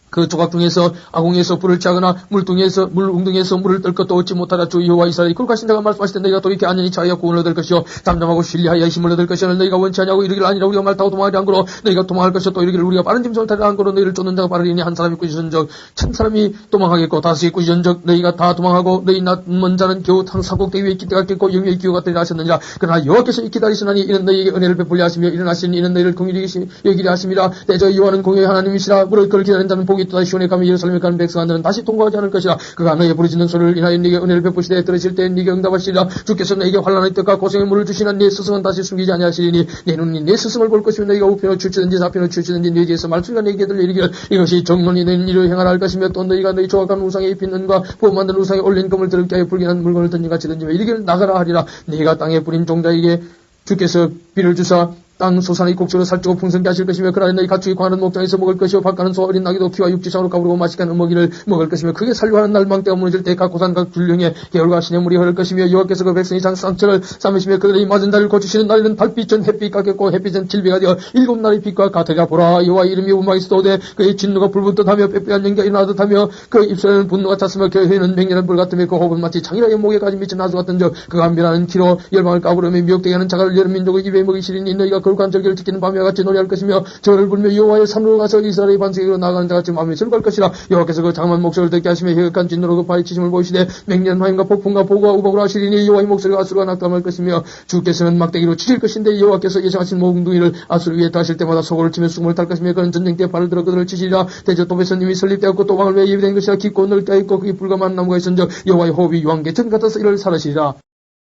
그 조각 중에서 아궁에서 불을 짜거나 물웅덩이에서 물을 떨 것도 얻지 못하라. 주 여호와 이스라엘이 거룩하신 자가 말씀하실 때 너희가 돌이켜 안전히 자유와 구원을 얻을 것이요 담담하고 신뢰하여 힘을 얻을 것이요 너희가 원치 아니하고 이르기를 아니라 우리가 말 타고 도망하리 않고로 너희가 도망할 것이요 또 이르기를 우리가 빠른 짐승을 타리라 않고로 너희를 쫓는 자가 빠르리니 한 사람이 꾸짖은적 천 사람이 도망하겠고 다섯이 꾸짖은적 너희가 다 도망하고 너희 남은 자는 겨우 산꼭대기 위에 있기 때같겠고 영예의 기후가 되리라 하셨느니라. 그러나 여호와께서 익히 다리시나니 이는 너희에게 은혜를 베풀려 하시며 일어나시니 이는 너희를 공의히 여기려 하심이라. 대저 여호와는 공의의 하나님이시라. 물을 그를 기다리는 자는 복이 있도다. 시온에 가면 예루살렘에 가는 백성들은 다시 통과하지 않을 것이라. 그가 너희의 부르짖는 소리를 인하여 네게 은혜를 베푸시되 들으실 때 네게 응답하시리라. 주께서 너희에게 환난의 뜻과 고생의 물을 주시나 네 스승은 다시 숨기지 아니하시리니 네 눈이 네 스승을 볼 것이며 너희가 우편으로 치우치든지 좌편으로 치우치든지 네 뒤에서 말소리가 네게 들려 이르기를 이것이 정론이 너희는 이로 행하라 할 것이며 또 너희가 너희 조각한 우상에 입힌 은과 부어 만든 우상에 올린 금을 들게 하여 불길한 물건을 던진같이 던지며 이르기를 나가라 하리라. 네가 땅에 뿌린 종자에게 주께서 비를 주사 땅 소산의 곡식으로 살찌고 풍성케 하실 것이며 그날에 너희 가축이 광하는 목장에서 먹을 것이요 밭가는 소 어린 나귀도 피와 육지상으로 가부르고 맛있게 하는 먹이를 먹을 것이며 크게 살려하는 날 망대가 무너질 때 각 고산 각 굴령에 계열과 시냇물이 흐를 것이며 여호와께서 그 백성이 상처를 삼으시며 그들의 맞은 자를 고치시는 날에는 달빛 전 햇빛 같겠고 햇빛 전 질비가 되어 일곱 날의 빛과 같으리라. 보라 여호와 이름이 우마이 있어오되 그의 진노가 불붙듯하며 빽빽한 연기가 일어나듯하며 그 입술에는 분노가 찼으며 그 혀에는 맹렬한 불 같으며 그 호흡은 마치 장이라의 목에까지 미친 나수 같은즉 그가 한변하는 키로 열방을 까부르며 미혹되게 하는 자갈을 여러 민족의 입에 먹이시리니 너희가 거룩한 절기를 지키는 밤과 같이 노래할 것이며 저를 부르며 여호와의 산으로 가서 이스라엘의 반석으로 나아가는 자같이 마음에 즐거울 것이라. 여호와께서 그 장엄한 목소리를 듣게 하시며 혈액한 진노로 그 파리치심을 보이시되 맹렬한 화염과 폭풍과 보고와 우박으로 하시리니 여호와의 목소리가 아수르가 낙담할 것이며 주께서는 막대기로 치실 것인데 여호와께서 예정하신 몽둥이를 아수르 위에 다실 때마다 소고를 치며 숨을 탈 것이며 그는 전쟁 때 발을 들어 그들을 치시리라. 대저 또베선 이미 설립되었고 또방을 위해 예비된 것이라. 깊고 넓게 있고 그게 불과 많은 나무가 있은즉 여호와의 호흡이 유황개천 같아서 이를 사르시리라.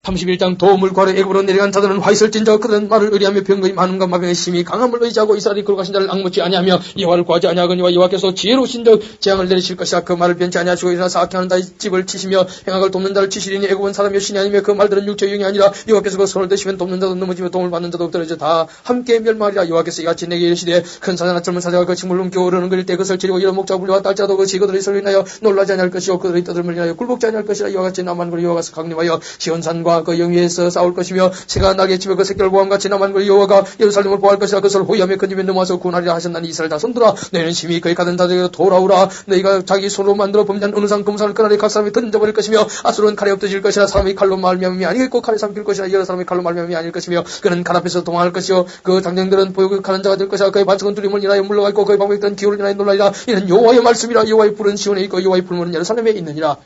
31장 도움을 구하러 애굽으로 내려간 자들은 화 있을진저 그들은 말을 의리하며 병거의 많음과 마병의 심히 강함을 의지하고 이스라엘이 거룩하신 자를 악묻지 아니하며 여호와를 구하지 아니하거니와 여호와께서 지혜로우신즉 재앙을 내리실 것이라. 그 말을 변치 아니하시고 일어나서 악행하는 자의 집을 치시며 행악을 돕는 자를 치시리니 애굽은 사람이 신이 아니며 그 말들은 육체의 영이 아니라 여호와께서 그 손을 드시면 돕는 자도 넘어지며 도움을 받는 자도 떨어져 다 함께 멸망하리라. 여호와께서 이같이 내게 이르시되 큰 사자나 젊은 사자가 그 식물을 옮겨 오르는 그릴 때 그것을 치리고 이런 목자 불려와 딸자도 그 지그들의 소리를 인하여 놀라지 아니할 것이요 그들의 떠들음을 인하여 굴복지 아니할 것이라. 이와 같이 남한군이 여호와께서 강림하여 시온산과 그 영위에서 싸울 것이며 새가 나게 치며 그 새끼를 보함같이 남한군이 여호와가 예루살렘을 보호할 것이라. 그것을 호위하며 큰 집에 넘어와서 구원하리라 하셨나니 이스라엘 자손들아 너희는 심히 그의 가든 자들에게 돌아오라. 너희가 자기 손으로 만들어 범죄한 어느 상 금상을 그날에 각 사람이 던져버릴 것이며 아수르는 칼에 엎드질 것이라. 사람이 칼로 말미암음이 아니겠고 칼에 삼킬 것이라. 여러 사람이 칼로 말미암음이 아닐 것이며 그는 칼 앞에서 도망할 것이요 그 장정들은 보육하는 자가 될 것이라. 그의 반석은 두림을 인하여 물러가 있고 그의 방백들은 기울을 인하여 놀라리라. 이는 여호와의 말씀이라. 여호와의 불은 시온에 있고 여호와의 불문은 예루살렘에 있느니라.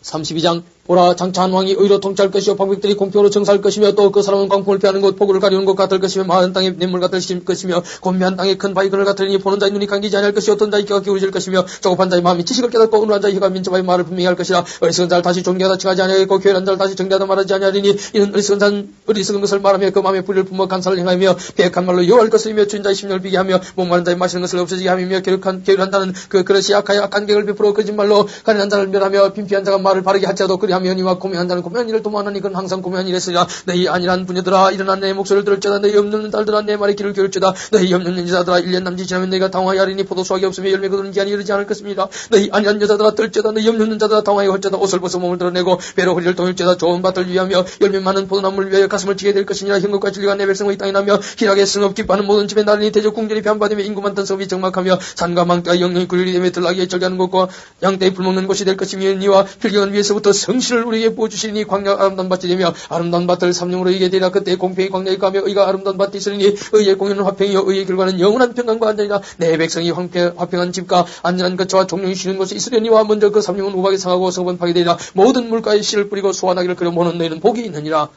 32장 보라 장차한 왕이 의로 통치할 것이요 방백들이 공평으로 정사할 것이며 또 그 사람은 광풍을 피하는 것 폭우를 가리우는 것 같을 것이며 마은 땅에 냇물 같을 것이며 곤미한 땅에 큰 바위 그늘 같으니 보는 자의 눈이 감기지 아니할 것이요 어떤 자의 귀가 기울어질 것이며 조급한 자의 마음이 지식을 깨닫고 온유한 자의 혀가 민첩하여 말을 분명히 할 것이라. 어리석은 자를 다시 존경하다 칭하지 아니하겠고 교활한 자를 다시 정죄하다 말하지 아니하리니 이는 어리석은 것을 말하며 그 마음에 불의를 품어 간사를 행하며 배역한 말로 여호와를 거스리며 주인 자의 심령을 비게 하며 목마른 자의 마시는 것을 없어지게 하며 게으른 자는 그 그릇이 약하여 악한 객을 베풀어 거짓말로 가련한 자를 멸하며 빈피한 자가 말을 바르게 할지라도 그리하며 이와 고매한 자는 고매한 일을 도모하나니 그는 항상 고매한 일했으리라. 너희 안일한 부녀들아 일어나 내 목소리를 들을지어다. 너희 염려는 딸들아 내 말에 귀를 기울지어다. 너희 염려는 여자들아 1년 남짓 지나면 너희가 당황하여 하리니 포도수확이 없으며 열매 거두는 기한이 이르지 않을 것입니다. 너희 안일한 여자들아 들지어다. 너희 염려는 자들아 당황하여 헐지어다. 옷을 벗어 몸을 드러내고 배로 허리를 동일지어다. 좋은 밭을 위하며 열매 많은 포도나무를 위하여 가슴을 치게 될 것이니라. 형급과 진리가 내 백성의 땅에 나며 희락의 승업 기뻐하는 모든 집에 나르니 대적 궁전이 변받으며 인구 많던 성이 적막하며 산과 망대가 영영이 굴리리 되며 들나귀에 절개하는 곳과 양떼에 불먹는 곳이 될 것이며 니와 필경은 위에서부터 성실을 우리에게 부어주시니 광야 아름다운 밭이 되며 아름다운 밭을 삼령으로 이게 되리라. 그때 공평이 광야에 가며 의가 아름다운 밭이 있으리니 의의 공유는 화평이요 의의 결과는 영원한 평강과 안전이라. 내 백성이 화평한 집과 안전한 거처와 종령이 쉬는 곳이 있으려니와 먼저 그 삼령은 우박에 상하고 성은 파괴되리라. 모든 물가에 씨를 뿌리고 소환하기를 그려 모는 너희는 복이 있느니라.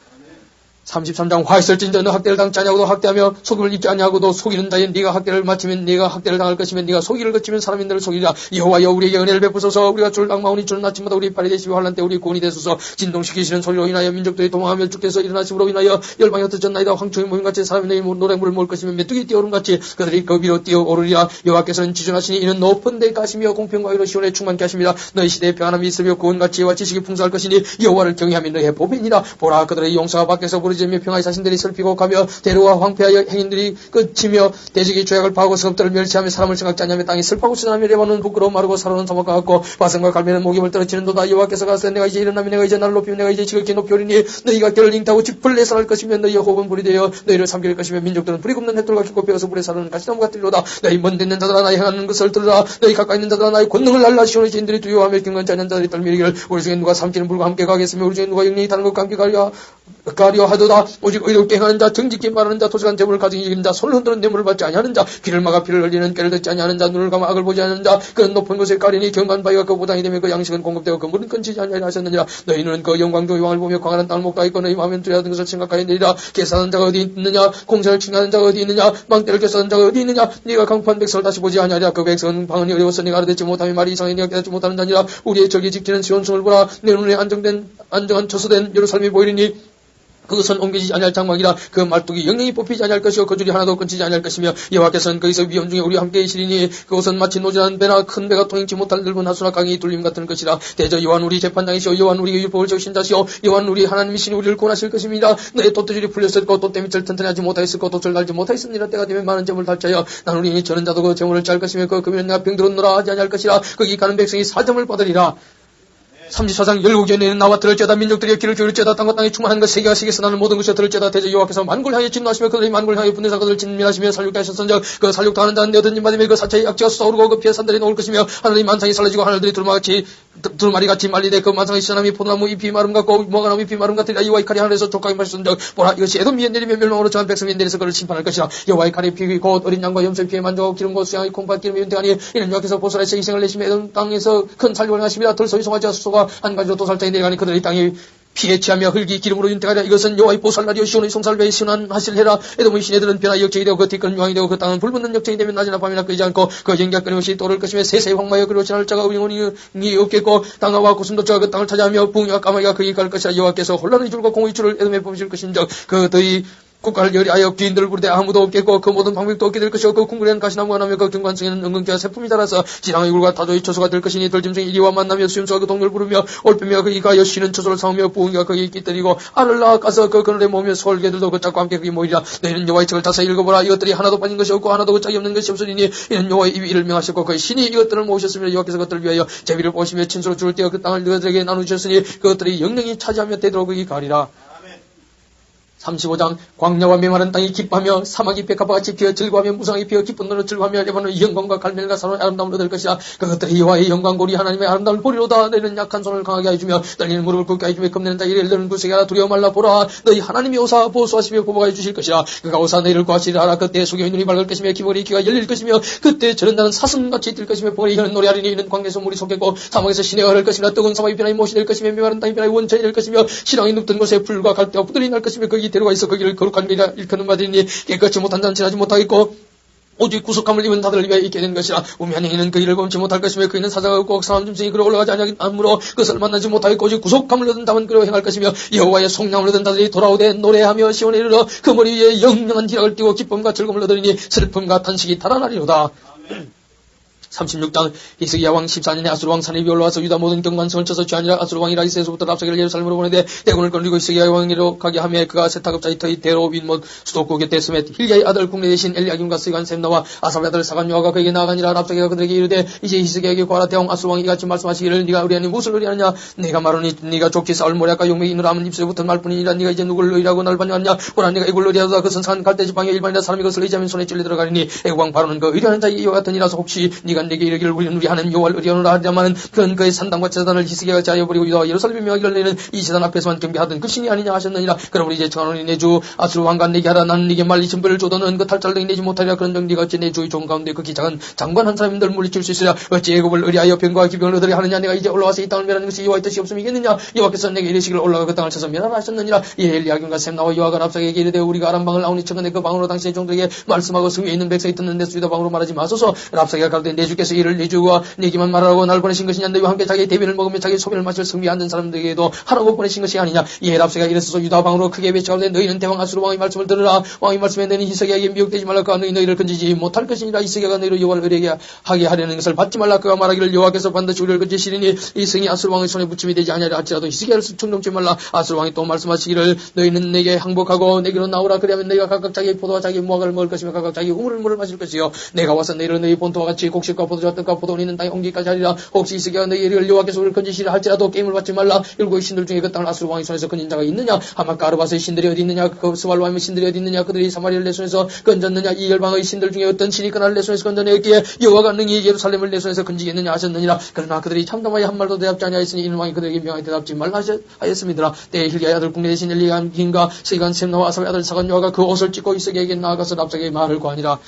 33장 화했을진저 너 학대를 당치 아니하고도 학대하며 속임을 입지 아니하고도 속이는 자에 네가 학대를 마치면 네가 학대를 당할 것이면 네가 속이를 거치면 사람인들을 속이라. 여호와여 우리에게 은혜를 베푸소서. 우리가 주를 낭망하니 주는 아침마다 우리 발이 되시고 환난 때 우리 구원이 되소서. 진동시키시는 소리로 인하여 민족들이 도망하며 주께서 일어나심으로 인하여 열방이 흩어졌나이다. 황충이 모임같이 사람이 노래물을 먹을 것이며 메뚜기 뛰어오름같이 그들이 그 위로 뛰어오르리라. 여호와께서는 지존하시니 이는 높은 데 가시며 공평과 의로 시온에 충만케 하십니다. 너희 시대에 평안함이 있으며 구원과 지혜와 지식이 풍성할 것이니 여호와를 경외하며 너희의 복이니라. 보라 그들의 용사가 밖에서 부르짖으며 평화의 사신들이 슬피고 가며 대로와 황폐하여 행인들이 끝이며 대적이 죄악을 파하고 성읍들을 멸치하며 사람을 생각지 않냐며 땅이 슬퍼하고 쓰나며 레바논은 부끄러워 마르고 사로는 사막과 같고 바산과 갈매는 목임을 떨어지는도다. 여호와께서 가서 내가 이제 일어나며 내가 이제 나를 높이며 내가 이제 지극히 높이 오리니 너희가 결을 잉타고 짚을 내살할 것이며 너희의 호흡은 불이 되어 너희를 삼킬 것이며 민족들은 불이 굽는 햇돌과 깊고 베어서 불에 사르는 가시나무 같으리로다. 너희 먼데 있는 자들아 나의 행하는 것을 들으라. 너희 가까이 있는 자들아 나의 권능을 알라. 시온의 지인들이 두려워하며 경건치 않은 자들이 떨미르기를 우리 중에 누가 삼키는 불과 함께 가겠으며 우리 중에 누가 영령이 다른 것과 함께 가려 하도다. 오직 의롭게 행하는 자 정직히 말하는 자 토색한 재물을 가지고 이기는 자 손을 흔드는 뇌물을 받지 아니하는 자 귀를 막아 피를 흘리는 꾀를 듣지 아니하는 자 눈을 감아 악을 보지 않는 자 그는 높은 곳에 가리니 경관 바위가 그 보당이 되며 그 양식은 공급되고 그 물은 끊지지 아니하리라 하셨느니라. 너희는 그 영광도 왕을 보며 광활한 땅을 목도하였고 너희 마음엔 두려워하는 것을 생각하였느니라. 계산하는 자가 어디 있느냐 공사를 칭하는 자가 어디 있느냐 망대를 껴싸는 자가 어디 있느냐. 네가 강포한 백성을 다시 보지 아니하리라. 그 백성은 방언이 어려워서 네가 알아듣지 못하며 말이 이상하니 네가 깨닫지 못하는 자니라. 우리의 적이 지키는 시온성을 보라. 내 눈에 안정한 처소된 예루살렘이 보이리니 그것은 옮기지 아니할 장막이라. 그 말뚝이 영영이 뽑히지 아니할 것이요 그 줄이 하나도 끊지지 아니할 것이며 여호와께서는 거기서 위험 중에 우리와 함께 계시리니 그것은 마치 노질한 배나 큰 배가 통행치 못할 넓은 하수나 강이 뚫림 같은 것이라. 대저 여호와는 우리 재판장이시오 여호와는 우리의 율법을 적으신 자시오 여호와는 우리 하나님이시니 우리를 구원하실 것입니다. 너의 돛두줄이 풀렸을고 돛대밑을 튼튼히 하지 못하였을고 돛을 달지 못하였습니다. 때가 되면 많은 재물을 달자여 나는 우리 저는 자도 그 재물을 짤 것이며 그 금이는 내가 병들었노라 하지 아니할 것이라. 거기 가는 백성이 사점을 받으리라. 34장 열국에는 나와 들을지어다. 민족들이 귀를 기울일지어다. 땅과 땅이 충만한 것 세계가 세계에서 나는 모든 것이 들을지어다. 대저 여호와께서 만국을 향해 진노하시며 그들이 만국을 향해 분내사 그들을 진멸하시며 살육게 하셨은즉 그 살육당하는 자는 내 얻은 진 받으며 그 사체의 약지가 솟아오르고 그 피의 산들이 녹을 것이며 하늘이 만상이 살라지고 하늘들이 두루마리같이 말리되 그 만상의 시나미 포도나무 잎이 마름 같고 무화과나무 잎이 마름 같으리라. 여호와의 칼이 하늘에서 족하게 마셨은즉 보라 이것이 에돔 위에 내리며 멸망으로 정한 백성 위에 내려서 그를 심판할 것이라. 여호와의 칼이 피기 곧 어린 양과 염소의 피에 만족하고 기름과 수양의 콩팥 기름에 윤택하니 이는 여호와께서 보살에서 희생을 내시며 에돔 땅에서 큰 살육을 하십니다. 들소의 송아지와 수소가 한 가지로 도살장에 내려가니 그들의 땅이 피에 취하며 흙이 기름으로 윤택하리라. 이것은 여호와의 보살날이요 시온의 송살배에 시원하실 해라. 에돔의 시내들은 변화 역적이 되고 그 뒤끝은 유황이 되고 그 땅은 불붙는 역적이 되면 낮이나 밤이나 끄지 않고 그 연기가 끊임없이 떠오를 것이며 세세히 황마여 그리고 지날 자가 영원히 없겠고 땅아와 고슴도처가 그 땅을 차지하며 붕이와 까마귀가 거기 갈 것이라. 여호와께서 혼란의 줄과 공의 줄을 에돔에 뽑으실 것인즉 그들이 국가를 열이하여 귀인들을 부르되 아무도 없겠고 그 모든 방백도 없게 될 것이고 그 궁궐에는 가시나무가 나며 그 경관성에는 은근기와 새품이 자라서 지랑의 굴과 타조의 처소가 될 것이니 들짐승이 이리와 만나며 수염소가 그 동료를 부르며 올빼미가 거기가 여쉬는 처소를 삼으며 부흥이가 거기 끼뜨리고 알을 낳아가서 그 그늘에 모으며 솔개들도 그 짝과 함께 거기 모이리라. 너희는 여호와의 책을 자세히 읽어보라. 이것들이 하나도 빠진 것이 없고 하나도 그 짝이 없는 것이 없으리니 이는 여호와의 입이 이를 명하셨고 그의 신이 이것들을 모으셨으며 여호와께서 그것들을 위하여 제비를 보시며 친수로 줄을 떼어 그 땅을 너희들에게 나누셨으니 그것들이 영영히 차지하며 되도록 거기 가리라. 35장 광야와 메마른 땅이 기뻐하며 사막이 백합화같이 피어 즐거워하며 무성하게 피어 기쁜 노를 즐거워하며 레바논의 영광과 갈멜과 사로의 아름다움을 얻을 것이라. 그것들이 여호와의 영광과 우리 하나님의 아름다움을 보리로다. 너희는 약한 손을 강하게 하여주며 떨리는 무릎을 굳게 하여주며 겁내는 자 이를 너는 구세게 하라. 두려워 말라. 보라 너희 하나님이 오사 보수하시며 보복하여 주실 것이라. 그가 오사 너희를 구하시리라 하라. 그때 소경의 눈이 밝을 것이며 기머리 귀가 열릴 것이며 그때 저런 나는 사슴같이 뛸 것이며 보리 혀는 노래하리니 이는 광야에서 물이 솟겠고 사막에서 시내가 흐를 것이라. 뜨거운 사막이 변하여 못이 될 것이며 메마른 땅이 변하여 원천이 될 것이며 신앙이 눕던 곳에 불과 갈대와 부들이 날 것이며 거기 데려가 있어 거기를 거룩한 길이라 일컫는 바되니 깨끗이 못한 자는 지나지 못하겠고 오직 구속함을 입은 자들을 위하여 있게 된 것이라. 우매한 행위는 그 일을 범치 못할 것이며 그이는 사자가 없고 사람 짐승이 그로 올라가지 아니하므로 그것을 만나지 못하겠고 오직 구속함을 얻은 자만 그로 행할 것이며 여호와의 속량을 얻은 자들이 돌아오되 노래하며 시온에 이르러 그 머리 위에 영영한 희락을 띠고 기쁨과 즐거움을 얻으리니 슬픔과 탄식이 달아나리로다. 36장 히스기야 왕 14년에 아수르 왕 산입이 올라와서 유다 모든 경관성을 쳐서 취하니라. 아수르 왕이 라기스에서부터 랍사기를 예루살렘으로 보내되 대군을 건드리고 히스기야 왕이로 가게 하며 그가 세타급자의 터이 데로 윈못 수도국 곁에 스멧 힐기야의 아들 국내 대신 엘리야김과 스간 셈나와 아삽의 아들 사간 요아가 그에게 나아가니라. 랍사기가 그들에게 이르되 이제 히스기야에게 구하라. 대왕 아수르 왕이 이같이 말씀하시기를 네가 의리하니 무엇을 의리하느냐. 네가 말하니 네가 좋게 싸울 모략과 용맹이 있느라 하면 입술부터 말뿐이니라. 네가 이제 누구를 의리하고 날 반영하느냐. 보라 네가 애국을 의리하도다. 그 선상한 갈대 지방의 일반이나 사람이 그것을 의지하면 손에 찔려 들어가리니 애국왕 바로는 그 의리하는 자의 이와 같으니라서 혹시 네가 너희가 내게 이르기를 우리 하나님 여호와를 의뢰하노라 하자마는 그는 그의 산당과 제단을 히스기야가 자여버리고 유다와 예루살렘에 명하기를 너희는 이 제단 앞에서만 경배하던 그 신이 아니냐 하셨느니라. 그러므로 이제 청하노니 내 주 아수르 왕과 내게 하라. 나는 네게 말리 증거를 줘도는 그 탈잘능이 내지 못하리라. 그런 정리가 어찌 내 주의 종 가운데 그 기장은 장관 한 사람인들 물리칠 수 있으랴. 어찌 애굽을 의뢰하여 병과 기병을 얻으려 하느냐. 내가 이제 올라와서 이 땅을 멸하는 것이 여호와의 뜻이 없음이겠느냐. 여호와께서 내게 이르시기를 올라가 그 땅을 쳐서 멸하라 하셨느니라. 이에 엘리야김과 셈나와 요아가 랍사게에게 이르되 우리가 아람 방을 나오니 청하내 그 방으로 당신의 종들에게 말씀하고 성위에 있는 백성이 듣는데 수유다 방으로 말하지 마소서. 랍사게가 가로되 내 주께서 이를 내 주와 내게만 말하라고 날 보내신 것이냐. 너희와 함께 자기의 대변을 먹으며 자기의 소변을 마실 성위에 앉은 사람들에게도 하라고 보내신 것이 아니냐. 이에 랍사게가 이르소서 유다 방으로 크게 외쳐가되 너희는 대왕 아수르 왕의 말씀을 들으라. 왕의 말씀에 너희는 히스기야에게 미혹되지 말라. 그가 너희를 건지지 못할 것이니라. 히스기야가 너희로 여호와를 의뢰하게 하려는 것을 받지 말라. 그가 말하기를 여호와께서 반드시 우리를 건지시리니 이 성이 아수르 왕의 손에 붙임이 되지 아니하리라 할지라도 히스기야를 충동치 말라. 아수르 왕이 또 말씀하시기를 너희는 내게 항복하고 내게로 나오라. 그리하면 너희가 각각 자기의 포도와 자기의 무화과를 먹을 것이며 각각 자기의 우물을 마실 것이요 내가 와서 너희를 너희 본토와 같이 곡식과 포도주와 떡과 포도원 있는 땅에 옮기까지 하리라. 혹시 히스기야가 너희를 여호와께서 우리를 건지시리라 할지라도 게임을 받지 말라. 일곱의 신들 중에 그 땅을 아수르 왕의 손에서 건진 자가 있느냐. 하마카 아르바스의 신들이 어디 있느냐. 그 스왈로암의 신들이 어디 있느냐. 그들이 사마리아를 내 손에서 건졌느냐. 이 열방의 신들 중에 어떤 신이 그날을 내 손에서 건져내었기에 여호와가 능히 예루살렘을 내 손에서 건지겠느냐 하셨느니라. 그러나 그들이 참담하여 한 말도 대답지 아니하였으니 이는 왕이 그들에게 명하여 대답지 말라 하였음이더라. 때에 힐기야의 아들 국내 대신 엘리야김과 스기간 셈나와 아삽의 아들 사간 요아가 그 옷을 찢고 히스기야에게 나아가서 랍사게의 말을 구하니라.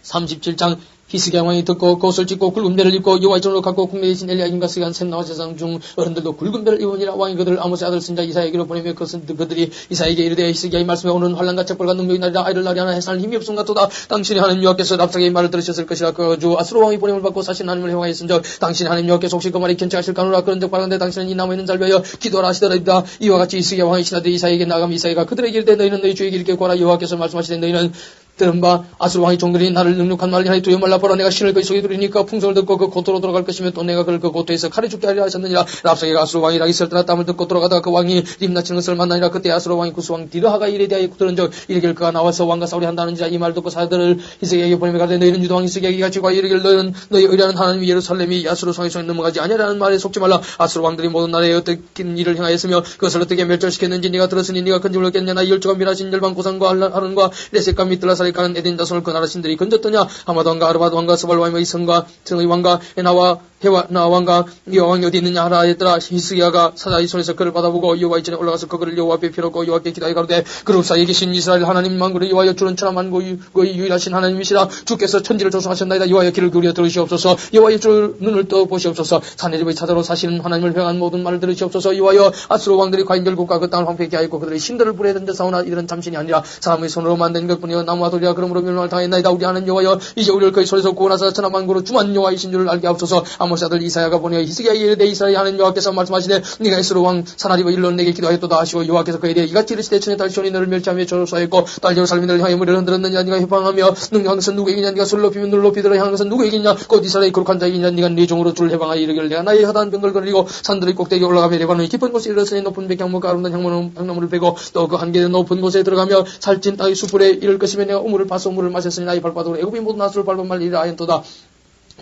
37장 히스기야 왕이 듣고 그 옷을 찢고 굵은 배를 입고 여호와의 전으로 갖고 국내 대신 엘리야김과 스기간 셈나와 제사장 중 어른들도 굵은 배를 입으니라. 왕이 그들을 아모스의 아들 선자 이사야에게로 보내며 그들이 이사야에게 이르되 히스기야의 말씀에 오는 환난과 책벌과 능력이 나리라. 아이를 낳으리 하나 해산할 힘이 없음 같도다. 당신의 하나님 여호와께서 랍사게의 말을 들으셨을 것이라. 그 주 아수르 왕이 보냄을 받고 사신 하나님을 행하였은즉 당신의 하나님 여호와께서 혹시 그 말이 견책하실까노라. 그런즉 바라건대 당신은 이 나무에 있는 잘 베어 기도하라 하시더라이다. 이와 같이 히스기야 왕의 신하들이 이사야에게 나아가면 이사야가 그들에게 이르되 너희는 너희 주에게 이르게 구하라. 여호와께서 말씀하시되 너희는 들은 바 아수르 왕의 종들이 나를 능력한 말을 하니 두려워 말라. 보라 내가 신을 그의 속에 두리니까 풍성을 듣고 그 고토로 돌아갈 것이며 또 내가 그를 그 고토에서 칼에 죽게 하리라 하셨느니라. 랍사게가 아수르 왕이라 있을 때나 땀을 듣고 돌아가다가 그 왕이 림나치는 것을 만나니라. 그때 아수르 왕이 구스왕 디르하가 이에 대하여 들은즉 이르기를 그가 나와서 왕과 싸우리 한다는지라. 이 말 듣고 사들을 히스기야에게 보내며 가되 너희는 유다 왕 히스기야에게 같이 가 이르기를 너희는 너희 의뢰하는 하나님이 예루살렘이 아수르 왕의 손에 넘어가지 아니하라는 말에 속지 말라. 아수르 왕들이 모든 나라에 어떤 일을 행하였으며 그것을 어떻게 멸절시켰는지 네가 들었으니 네가 건짐을 얻겠느냐. 이 열조가 미라신 열방 고산과 하른과 레셋과 미들라살이 가는 에덴 자손을 그 나라 신들이 건졌더냐. 하마드 왕과 아르바드 왕과 스발 왕의 성과 성의 왕과 에나와 해와 나 왕과 여호와 왕이 어디 있느냐 하라 했더라. 히스기야가 사자의 손에서 그를 받아보고 여호와 이전에 올라가서 그를 여호와 앞에 펴놓고 여호와께 기도하여 가로되 그룹 사이에 계신 이스라엘 하나님 만군의 여호와여 주는 천하 만국의 유일하신 하나님이시라. 주께서 천지를 조성하셨나이다. 여호와여 귀를 기울여 들으시옵소서. 여호와여 주 눈을 떠 보시옵소서. 산헤립의 차자로 사시는 하나님을 향한 모든 말을 들으시옵소서. 여호와여 아수르 왕들이 과인 열국과 그 땅을 황폐케 하였고 그들의 신들을 불에 던져 싸우나 이들은 참신이 아니라 사람의 손으로 만든 것뿐이여 나무와 돌이라. 그러므로 멸망을 당했나이다. 우리 하나님 여호와여 이제 우리를 그의 손에서 구원하사 천하 만국으로 주만 여호와이신 줄을 알게 하옵소서. 아모스 아들 이사야가 보내어 히스기야에게 이르되 이스라엘 하나님 여호와께서 말씀하시되 네가 에스로 왕 사나리와 일러 내게 기도하였도다 하시고 여호와께서 그에 대해 이같이 이르시되 천의 딸 시온이 너를 멸시하며 조소하였고 딸 예루살렘이 너를 향하여 무리를 흔들었느냐. 네가 해방하며 능력한 것은 누구에게냐. 네가 술을 높이면 눈을 높이더라 향한 것은 누구에게냐. 곧 이스라엘 거룩한 자에게냐. 네가 네 종으로 주를 해방하여 이르기를 내가 나의 하다한 병을 거리고 산들의 꼭대기에 올라가며 레바논의 깊은 곳에 이르렀으니 높은 백향목과 아름다운 향나무를 베고 또 그 한계의 높은 곳에 들어가며 살찐 땅의 숯불에 이를 것이며 내가 우물을 파서 우물을 마셨으니 나의 발바닥으로 애굽이 모든 나수를 밟은 말이라 하였도다.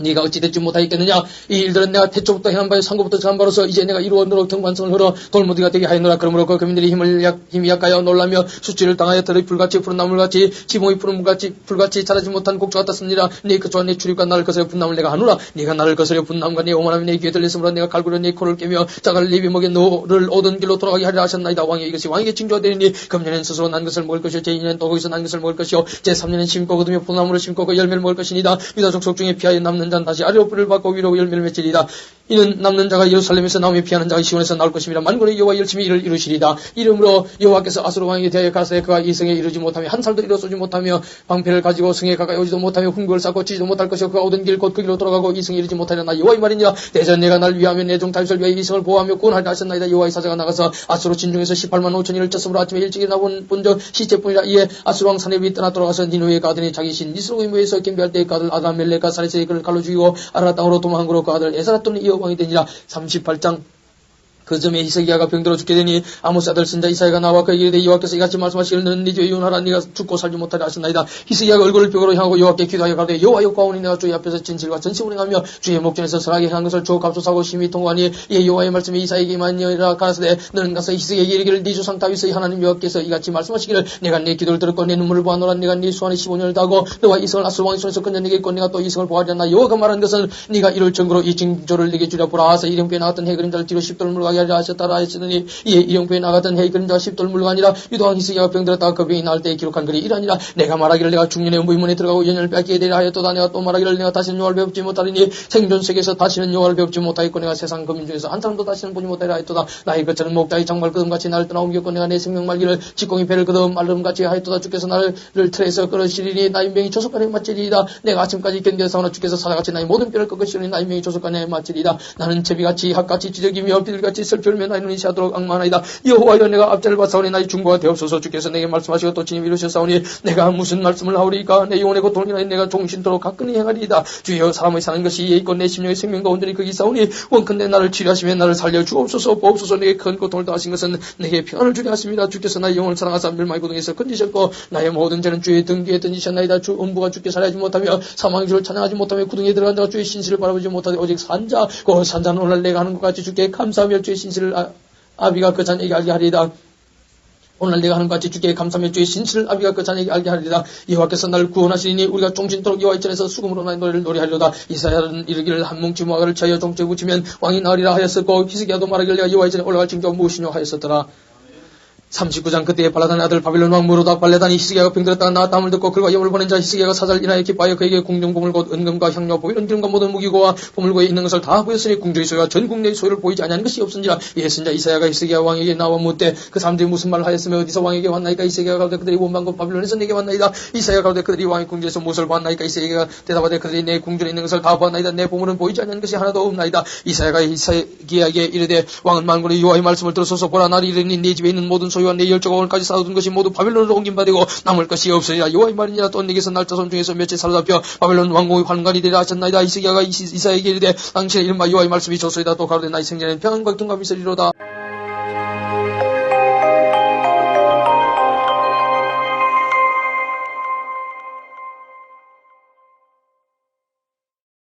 네가 어찌 됐지 못하겠느냐. 이 일들은 내가 태초부터 행한 바요 상고부터 정한 바로서 이제 내가 이루어노록 경관성을 흘러 돌무디가 되게 하였노라. 그러므로 그 교민들이 힘이 약하여 놀라며 수치를 당하여 들의 불같이 푸른 나물같이 지붕의 푸른 불같이 자라지 못한 곡조 같았습니다. 네 그초와 네 출입과 나를 거스려 분나물 내가 하노라. 네가 나를 거스려 분나물과 네 오만함이 내 귀에 들렸으므로 내가 갈구려 네 코를 깨며 자갈 네 비목에 너를 오던 길로 돌아가게 하리라 하셨나이다. 왕이 이것이 왕에게 징조가 되리니 금년엔 스스로 난 것을 먹을 것이요 제2년엔 또 거기서 난 것을 먹을 것이요 제3년엔 심고 거두며 포나무를 심고 그 열매를 먹을 것이니다. 유다 족속 중에 피하여 남는 자는 다시 아래로 뿌리를 받고 위로 열매를 맺으리이다. 이는 남는 자가 예루살렘에서 나오며 피하는 자가 시온에서 나올 것입니다. 만군의 여호와 열심히 이를 이루시리이다. 이름으로 여호와께서 아수르 왕에게 대하여 가라사대 그가 이 성에 이르지 못하며 한 살도 일어서지 못하며 방패를 가지고 성에 가까이 오지도 못하며 훈국을 쌓고 치지도 못할 것이요 그가 오던 길 곧 그 길로 돌아가고 이 성에 이르지 못하려 나 여호와의 말이니라. 대전 내가 날 위하며 내 종 다윗을 위하여 이 성을 보호하며 구원하리라 하셨나이다. 여호와의 사자가 나가서 아수르 진중에서 18만 5천인을 쳤으므로 아침에 일찍 일어나 본적 시체뿐이라. 이에 아수르 왕 사네립이 떠나 돌아가서 니누에 가더니 자기 신 니스로의 무에서 경배할 때 그 아들 아드라멜렉과 사레스의 그를 갈로 죽이고 아라라 땅으로 도망한 거로 그 아들 에스라 또는 이어 왕이 되니라. 38장 그 점에 히스기야가 병들어 죽게 되니 아모스 아들 선자 이사야가 나와 그에게 이르되 여호와께서 이같이 말씀하시기를 너는 네 집에 이혼하라 네가 죽고 살지 못하리 하셨나이다. 히스기야가 얼굴을 벽으로 향하고 여호와께 기도하여 가로되 여호와 여호와오니 내가 주의 앞에서 진실과 전심을 행하며 주의 목전에서 선하게 행한 것을 주옵소서 심히 통과하니 이 여호와의 말씀이 이사야에게 임하니라. 가라사대 너는 가서 히스기야에게 이르기를 네 조상 다윗의 하나님 여호와께서 이같이 말씀하시기를 내가 네 기도를 들었고 내 눈물을 보아노라. 내가 네 수완에 15년을 다하고 너와 이성을 아술 왕의 손에서 건져내게 했고 내가 또 이성을 보아하지 않나. 여호와가 말한 것은 네가 이를 증거로 이 징조를 네게 주려. 보라 하사 이령표에 나갔던 해 그림자를 뒤로 10돌 물가게 하리라 하셨다라 하시더니 이에 이령표에 나갔던 해 그림자가 10돌 물가니라. 유다왕 히스기야가 병들었다가 그 병이 나을 때에 기록한 글이 이러니라. 내가 말하기를 내가 중년의 무인문에 들어가고 연연을 뺏기게 되리라 하였도다. 내가 또 말하기를 내가 다시는 여호와를 배웁지 못하리니 생존 세계에서 다시는 여호와를 배웁지 못하겠고 내가 세상 거민 중에서 한 사람도 다시는 보지 못하리라 하였도다. 나의 것처럼 목자의 장말 끄듬같이 나를 떠나 옮겼고 내가 내 생명 말기를 직공이 배를 끄듬 말름같이 하였도다. 주께서 나를 틀에서 끌으시리니 나의 명이 조속간에 맞지리이다. 내가 아침까지 견뎌서나 주께서 사자같이 나의 모든 뼈를 꺾으시리니 나의 명이 조속간에 맞지리이다. 나는 제비같이 학같이 지적이며 비둘같이 슬피울며 나의 눈이 새하도록 악마나이다. 여호와여 내가 앞자를 봤사오니 나의 중고가 되옵소서. 주께서 내게 말씀하시고 또 친히 이루셨사오니 내가 무슨 말씀을 하오리까. 내 영혼의 고통을 인하여 내가 종신토록 가끔히 행하리이다. 주여 사람의 사는 것이 이에 있고 내 심령의 생명과 온전히 거기 있사오니 원컨대 나를 치료하시며 나를 살려 주옵소서. 보옵소서. 내게 큰 고통을 더하신 것은 내게 평안을 주려 하십니다. 주께서 나의 영혼을 사랑하사 멸망의 고통에서 건지셨고 나의 모든 죄는 주의 등 뒤에 던지셨나이다. 주 음부가 주께 살아야지 못하며 사망의 주를 찬양하지 못하며 구덩이에 들어간 자가 주의 신실을 바라보지 못하되 오직 산자 그 산자는 오늘 내가 하는 것 같이 주께 감사하며 주의 신실을 아비가 그 자녀에게 알게 하리이다. 오늘 내가 하는 것 같이 주께 감사하며 주의 신실을 아비가 그 자녀에게 알게 하리이다. 여호와께서 나를 구원하시니 우리가 종신토록 여호와의 전에서 수금으로 나의 노래를 노래하리로다. 이사야는 이르기를 한 뭉치 무화과를 쳐여 종쪽에 붙이면 왕이 나으리라 하였었고 히스기야도 말하기를 내가 여호와의 전에 올라갈 징조가 무엇이뇨 하였었더라. 39장 그때에 발라단의 아들 바빌론 왕 무로다 발레단이 히스기야가 병들었다가 나왔다 함을 듣고 그가 여물을 보낸 자 히스기야가 사자를 인하여 기뻐하여 그에게 궁정보물 곧 은금과 향료 보이는 기름과 모든 무기고와 보물고에 있는 것을 다 보였으니 궁정의 소유와 전 국내의 소유를 보이지 아니하는 것이 없은지라. 이에 선자 이사야가 히스기야 왕에게 나와 묻되 그 사람들이 무슨 말을 하였으며 어디서 왕에게 왔나이까. 이사야가 가로되 그들이 원방과 바빌론에서 내게 왔나이다. 이사야가 가로되 그들이 왕의 궁전에서 무엇을 보았나이까. 이사야가 대답하되 그들이 내 궁전에 있는 것을 다 보았나이다. 내 보물은 보이지 아니하는 것이 하나도 없나이다. 이사야가 히스기야에게 이르되 왕은 만군의 여호와의 말씀을 들어서서 보라 나를 이르니 네 집에 있는 모든 소유와 내 열조가 오늘까지 쌓아둔 것이 모두 바빌론으로 옮김받고 남을 것이 없으리라. 여호와의 말이니라. 또 내게서 날 자손 중에서 몇째 사로잡혀 바빌론 왕궁의 관관이 되리라 하셨나이다. 히스기야가 이사야에게 이르되 당신의 이른바 여호와의 말씀이 좋소이다. 또 가로되 나의 생전에는 평안과 경감이 있으리로다.